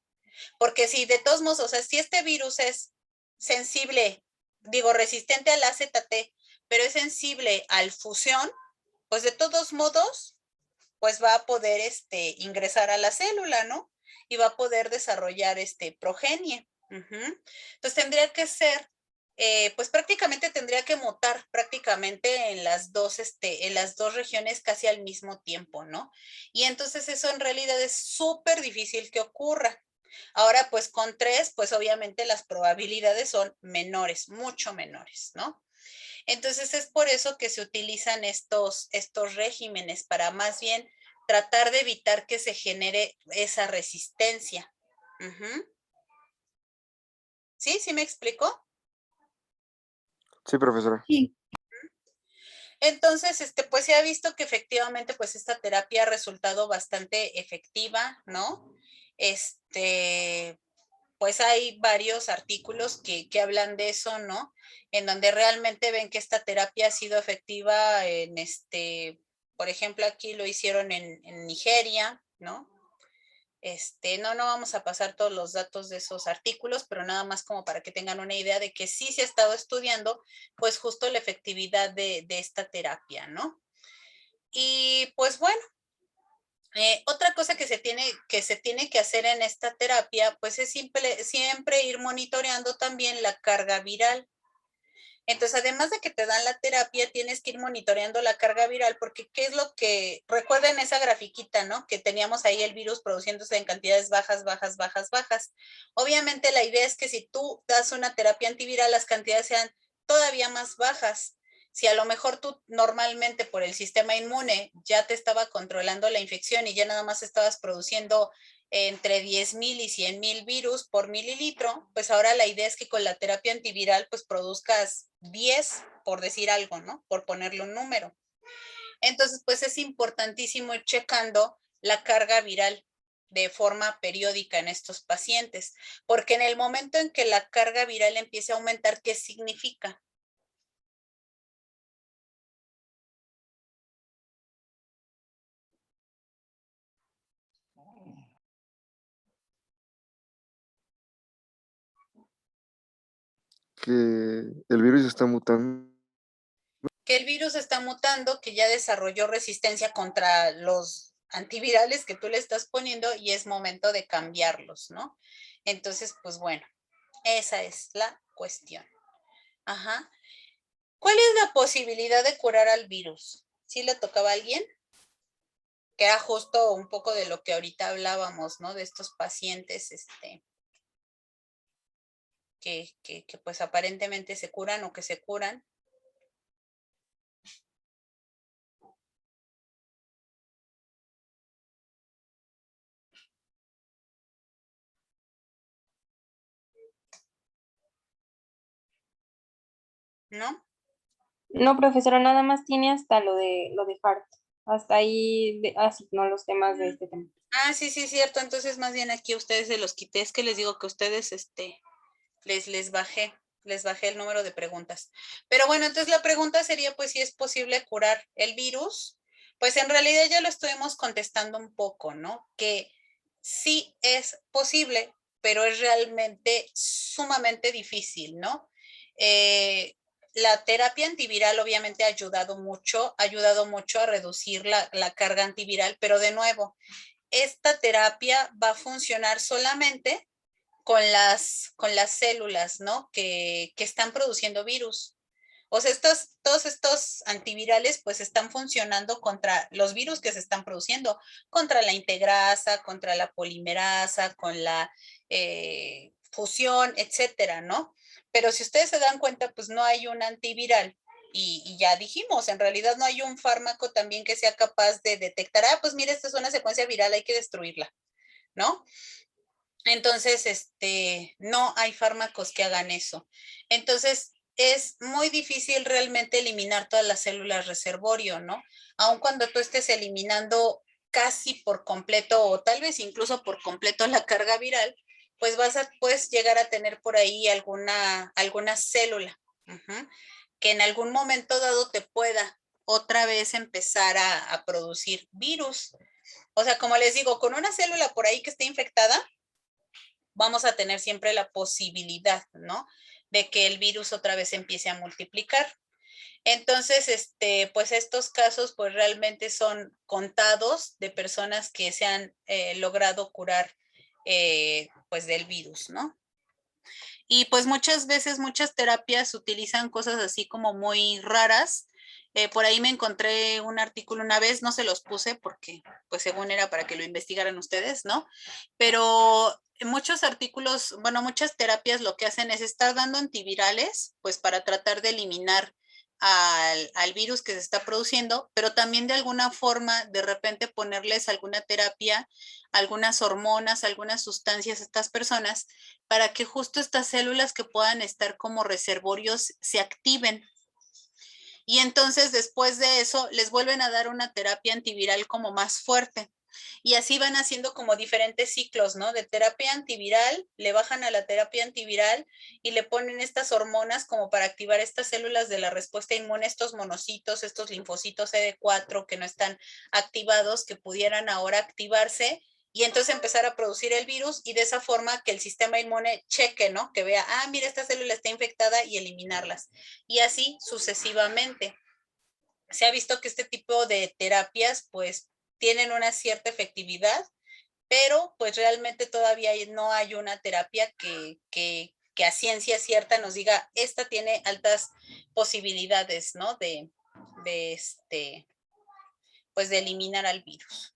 S1: Porque si de todos modos, o sea, si este virus es sensible, digo, resistente al AZT, pero es sensible al fusión, pues de todos modos, pues va a poder ingresar a la célula, ¿no? Y va a poder desarrollar progenie. Entonces tendría que ser, pues prácticamente tendría que mutar prácticamente en las dos regiones casi al mismo tiempo, ¿no? Y entonces eso en realidad es súper difícil que ocurra. Ahora, pues con tres, pues obviamente las probabilidades son menores, mucho menores, ¿no? Entonces es por eso que se utilizan estos regímenes para más bien tratar de evitar que se genere esa resistencia. ¿Sí? ¿Sí me explico?
S3: Sí, profesora.
S4: Sí.
S1: Entonces, pues se ha visto que efectivamente, pues esta terapia ha resultado bastante efectiva, ¿no? Pues hay varios artículos que hablan de eso, ¿no? En donde realmente ven que esta terapia ha sido efectiva por ejemplo, aquí lo hicieron en Nigeria, ¿no? No vamos a pasar todos los datos de esos artículos, pero nada más como para que tengan una idea de que sí se ha estado estudiando, pues justo la efectividad de esta terapia, ¿no? Y pues bueno, otra cosa que se tiene que hacer en esta terapia, pues es siempre ir monitoreando también la carga viral. Entonces, además de que te dan la terapia, tienes que ir monitoreando la carga viral, porque ¿qué es lo que, recuerden esa grafiquita, ¿no? Que teníamos ahí el virus produciéndose en cantidades bajas, bajas, bajas, bajas. Obviamente la idea es que si tú das una terapia antiviral, las cantidades sean todavía más bajas. Si a lo mejor tú normalmente por el sistema inmune ya te estaba controlando la infección y ya nada más estabas produciendo entre 10,000 y 100,000 virus por mililitro, pues ahora la idea es que con la terapia antiviral pues produzcas 10, por decir algo, ¿no? Por ponerle un número. Entonces, pues es importantísimo ir checando la carga viral de forma periódica en estos pacientes, porque en el momento en que la carga viral empiece a aumentar, ¿qué significa?
S3: Que el virus está mutando.
S1: Que el virus está mutando, que ya desarrolló resistencia contra los antivirales que tú le estás poniendo y es momento de cambiarlos, ¿no? Entonces, pues bueno, esa es la cuestión. Ajá. ¿Cuál es la posibilidad de curar al virus? ¿Sí le tocaba a alguien? Que era justo un poco de lo que ahorita hablábamos, ¿no? De estos pacientes, que pues aparentemente se curan o que se curan. ¿No?
S2: No, profesora, nada más tiene hasta lo de Hart. Hasta ahí asignó los temas de este tema.
S1: Ah, sí, sí, cierto. Entonces, más bien aquí a ustedes se los quité. Es que les digo que a ustedes, les bajé el número de preguntas. Pero bueno, entonces la pregunta sería, pues, si es posible curar el virus. Pues en realidad ya lo estuvimos contestando un poco, ¿no? Que sí es posible, pero es realmente sumamente difícil, ¿no? La terapia antiviral obviamente ha ayudado mucho a reducir la carga antiviral, pero de nuevo, esta terapia va a funcionar solamente con las células, ¿no? Que están produciendo virus. O sea, todos estos antivirales pues están funcionando contra los virus que se están produciendo, contra la integrasa, contra la polimerasa, con la fusión, etcétera, ¿no? Pero si ustedes se dan cuenta, pues no hay un antiviral. Y ya dijimos, en realidad no hay un fármaco también que sea capaz de detectar, pues mira, esta es una secuencia viral, hay que destruirla, ¿no? Entonces, no hay fármacos que hagan eso. Entonces, es muy difícil realmente eliminar todas las células reservorio, ¿no? Aun cuando tú estés eliminando casi por completo o tal vez incluso por completo la carga viral, pues puedes llegar a tener por ahí alguna célula que en algún momento dado te pueda otra vez empezar a producir virus. O sea, como les digo, con una célula por ahí que esté infectada, vamos a tener siempre la posibilidad, ¿no? De que el virus otra vez empiece a multiplicar. Entonces, pues estos casos pues realmente son contados de personas que se han logrado curar pues del virus, ¿no? Y pues muchas veces muchas terapias utilizan cosas así como muy raras. Por ahí me encontré un artículo una vez, no se los puse porque pues según era para que lo investigaran ustedes, ¿no? Pero muchos artículos, bueno, muchas terapias lo que hacen es estar dando antivirales, pues para tratar de eliminar al virus que se está produciendo, pero también de alguna forma de repente ponerles alguna terapia, algunas hormonas, algunas sustancias a estas personas para que justo estas células que puedan estar como reservorios se activen. Y entonces después de eso les vuelven a dar una terapia antiviral como más fuerte. Y así van haciendo como diferentes ciclos, ¿no? De terapia antiviral, le bajan a la terapia antiviral y le ponen estas hormonas como para activar estas células de la respuesta inmune, estos monocitos, estos linfocitos CD4 que no están activados, que pudieran ahora activarse y entonces empezar a producir el virus y de esa forma que el sistema inmune cheque, ¿no? Que vea, mira, esta célula está infectada y eliminarlas. Y así sucesivamente. Se ha visto que este tipo de terapias pues tienen una cierta efectividad, pero pues realmente todavía no hay una terapia que a ciencia cierta nos diga, esta tiene altas posibilidades, ¿no? De pues de eliminar al virus.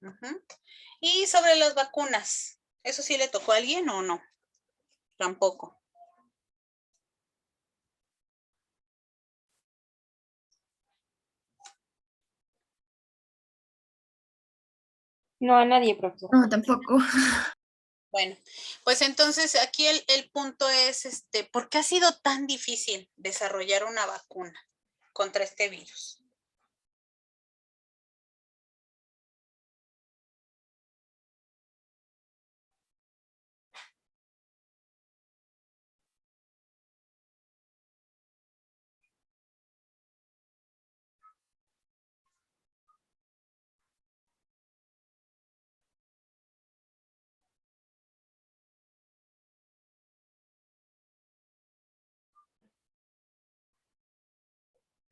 S1: Y sobre las vacunas, ¿eso sí le tocó a alguien o no? Tampoco.
S2: No, a nadie, profesor.
S4: No, tampoco.
S1: Bueno, pues entonces aquí el punto es, ¿por qué ha sido tan difícil desarrollar una vacuna contra este virus?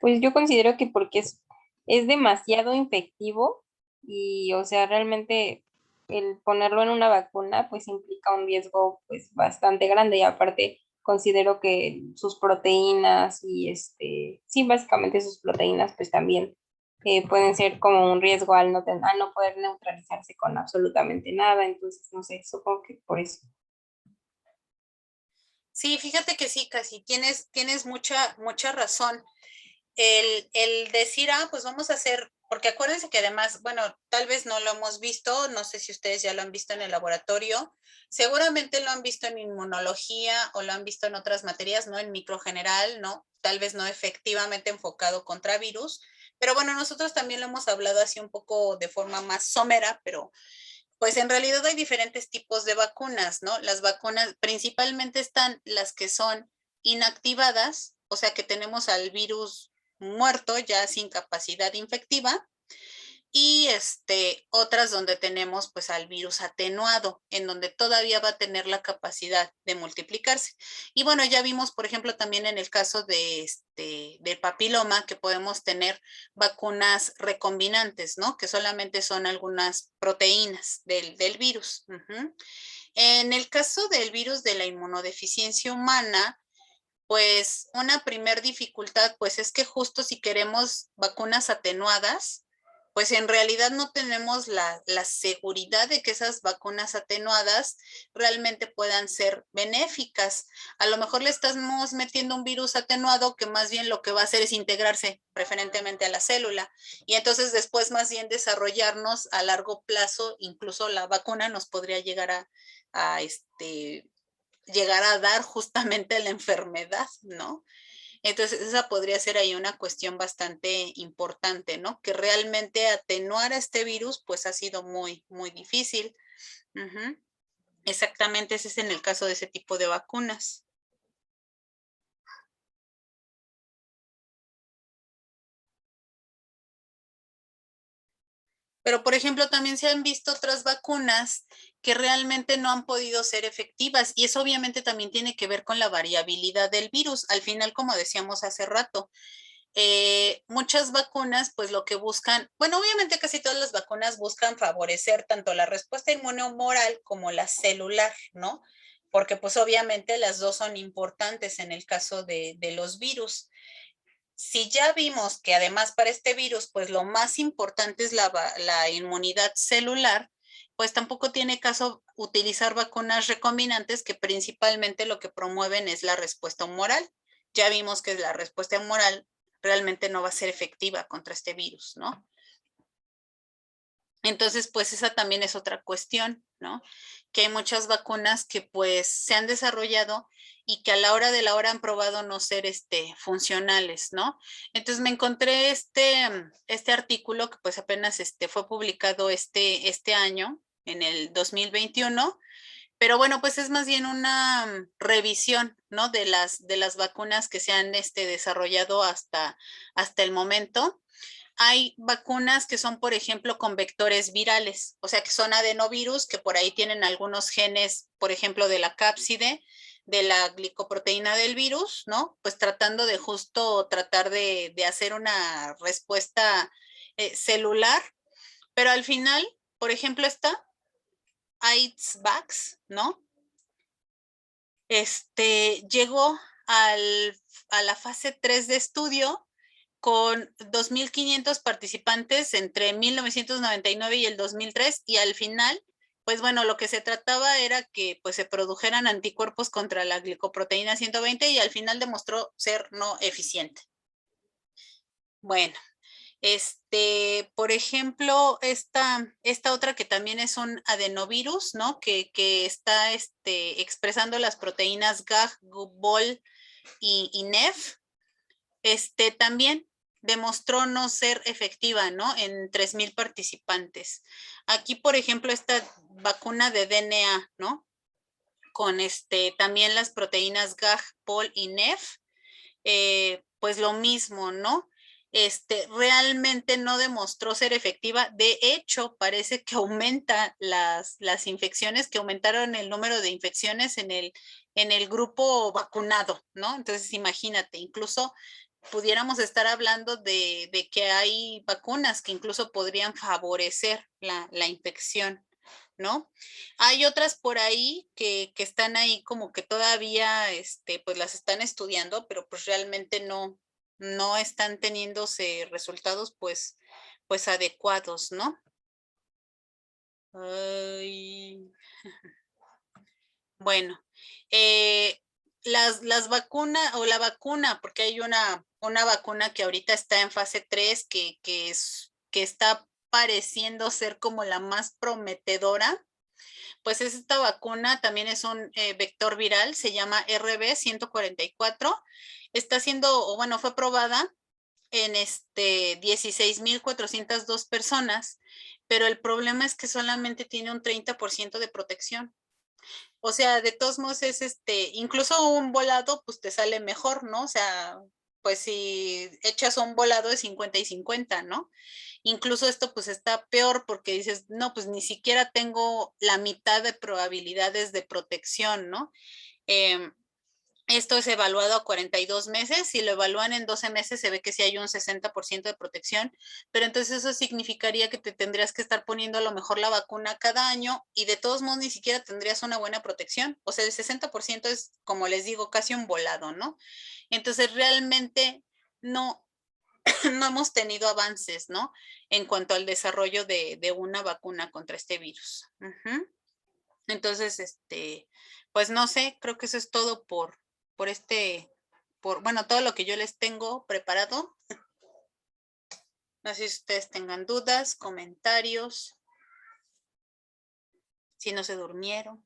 S2: Pues yo considero que porque es demasiado infectivo y, o sea, realmente el ponerlo en una vacuna pues implica un riesgo pues bastante grande y aparte considero que sus proteínas y sí, básicamente sus proteínas pues también pueden ser como un riesgo al no poder neutralizarse con absolutamente nada, entonces no sé, supongo que por eso.
S1: Sí, fíjate que sí, casi tienes mucha razón. El decir, pues vamos a hacer, porque acuérdense que además, bueno, tal vez no lo hemos visto, no sé si ustedes ya lo han visto en el laboratorio, seguramente lo han visto en inmunología o lo han visto en otras materias, no en micro general, ¿no? Tal vez no efectivamente enfocado contra virus, pero bueno, nosotros también lo hemos hablado así un poco de forma más somera, pero pues en realidad hay diferentes tipos de vacunas, ¿no? Las vacunas principalmente están las que son inactivadas, o sea que tenemos al virus muerto ya sin capacidad infectiva, y otras donde tenemos pues al virus atenuado, en donde todavía va a tener la capacidad de multiplicarse. Y bueno, ya vimos, por ejemplo, también en el caso del papiloma, que podemos tener vacunas recombinantes, ¿no? Que solamente son algunas proteínas del virus. En el caso del virus de la inmunodeficiencia humana, pues una primer dificultad, pues es que justo si queremos vacunas atenuadas, pues en realidad no tenemos la seguridad de que esas vacunas atenuadas realmente puedan ser benéficas. A lo mejor le estamos metiendo un virus atenuado que más bien lo que va a hacer es integrarse preferentemente a la célula y entonces después más bien desarrollarnos a largo plazo, incluso la vacuna nos podría llegar a llegar a dar justamente la enfermedad, ¿no? Entonces, esa podría ser ahí una cuestión bastante importante, ¿no? Que realmente atenuar a este virus, pues ha sido muy difícil. Uh-huh. Exactamente, ese es en el caso de ese tipo de vacunas. Pero, por ejemplo, también se han visto otras vacunas que realmente no han podido ser efectivas y eso obviamente también tiene que ver con la variabilidad del virus. Al final, como decíamos hace rato, muchas vacunas, pues lo que buscan, bueno, obviamente casi todas las vacunas buscan favorecer tanto la respuesta inmunohumoral como la celular, ¿no? Porque pues obviamente las dos son importantes en el caso de los virus. Si ya vimos que además para este virus, pues lo más importante es la inmunidad celular, pues tampoco tiene caso utilizar vacunas recombinantes que principalmente lo que promueven es la respuesta humoral. Ya vimos que la respuesta humoral realmente no va a ser efectiva contra este virus, ¿no? Entonces, pues esa también es otra cuestión, ¿no? Que hay muchas vacunas que pues se han desarrollado y que a la hora de la hora han probado no ser funcionales, ¿no? Entonces me encontré este artículo que pues apenas fue publicado este año, en el 2021, pero bueno, pues es más bien una revisión, ¿no? De las vacunas que se han desarrollado hasta el momento. Hay vacunas que son, por ejemplo, con vectores virales, o sea, que son adenovirus, que por ahí tienen algunos genes, por ejemplo, de la cápside, de la glicoproteína del virus, ¿no? Pues tratando de justo tratar de hacer una respuesta celular, pero al final, por ejemplo, está AIDS-Vax, ¿no? Llegó a la fase 3 de estudio con 2.500 participantes entre 1999 y el 2003 y al final, pues bueno, lo que se trataba era que pues se produjeran anticuerpos contra la glicoproteína 120 y al final demostró ser no eficiente. Bueno, por ejemplo, esta otra que también es un adenovirus, ¿no? Que está expresando las proteínas GAG, BOL y NEF, también demostró no ser efectiva, ¿no? En 3,000 participantes. Aquí, por ejemplo, esta vacuna de DNA, ¿no? Con también las proteínas GAG, POL y NEF, pues lo mismo, ¿no? Realmente no demostró ser efectiva. De hecho, parece que aumenta las infecciones, que aumentaron el número de infecciones en el grupo vacunado, ¿no? Entonces, imagínate, incluso pudiéramos estar hablando de que hay vacunas que incluso podrían favorecer la infección, ¿no? Hay otras por ahí que están ahí como que todavía, pues las están estudiando, pero pues realmente no están teniéndose resultados pues adecuados, ¿no? Ay. Bueno, las vacunas o la vacuna, porque hay una vacuna que ahorita está en fase 3 que está pareciendo ser como la más prometedora, pues esta vacuna también es un vector viral, se llama RB144, está siendo, o bueno, fue probada en 16,402 personas, pero el problema es que solamente tiene un 30% de protección. O sea, de todos modos es incluso un volado, pues te sale mejor, ¿no? O sea, pues si echas un volado de 50 y 50, ¿no? Incluso esto pues está peor porque dices, no, pues ni siquiera tengo la mitad de probabilidades de protección, ¿no? Esto es evaluado a 42 meses, si lo evalúan en 12 meses se ve que sí hay un 60% de protección, pero entonces eso significaría que te tendrías que estar poniendo a lo mejor la vacuna cada año y de todos modos ni siquiera tendrías una buena protección, o sea, el 60% es, como les digo, casi un volado, ¿no? Entonces realmente no, no hemos tenido avances, ¿no? En cuanto al desarrollo de una vacuna contra este virus. Entonces, pues no sé, creo que eso es todo por bueno, todo lo que yo les tengo preparado. No sé si ustedes tengan dudas, comentarios, si no se durmieron.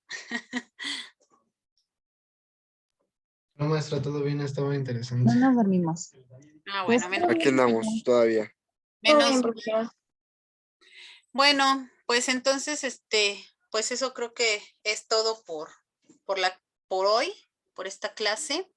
S5: No, maestra, todo bien, estaba interesante.
S8: No nos dormimos.
S1: Ah,
S8: Pues,
S1: bueno, menos,
S3: Aquí andamos todavía.
S2: Todo bien,
S1: menos.
S2: profesora.
S1: Bueno, pues entonces, pues eso creo que es todo por hoy, por esta clase.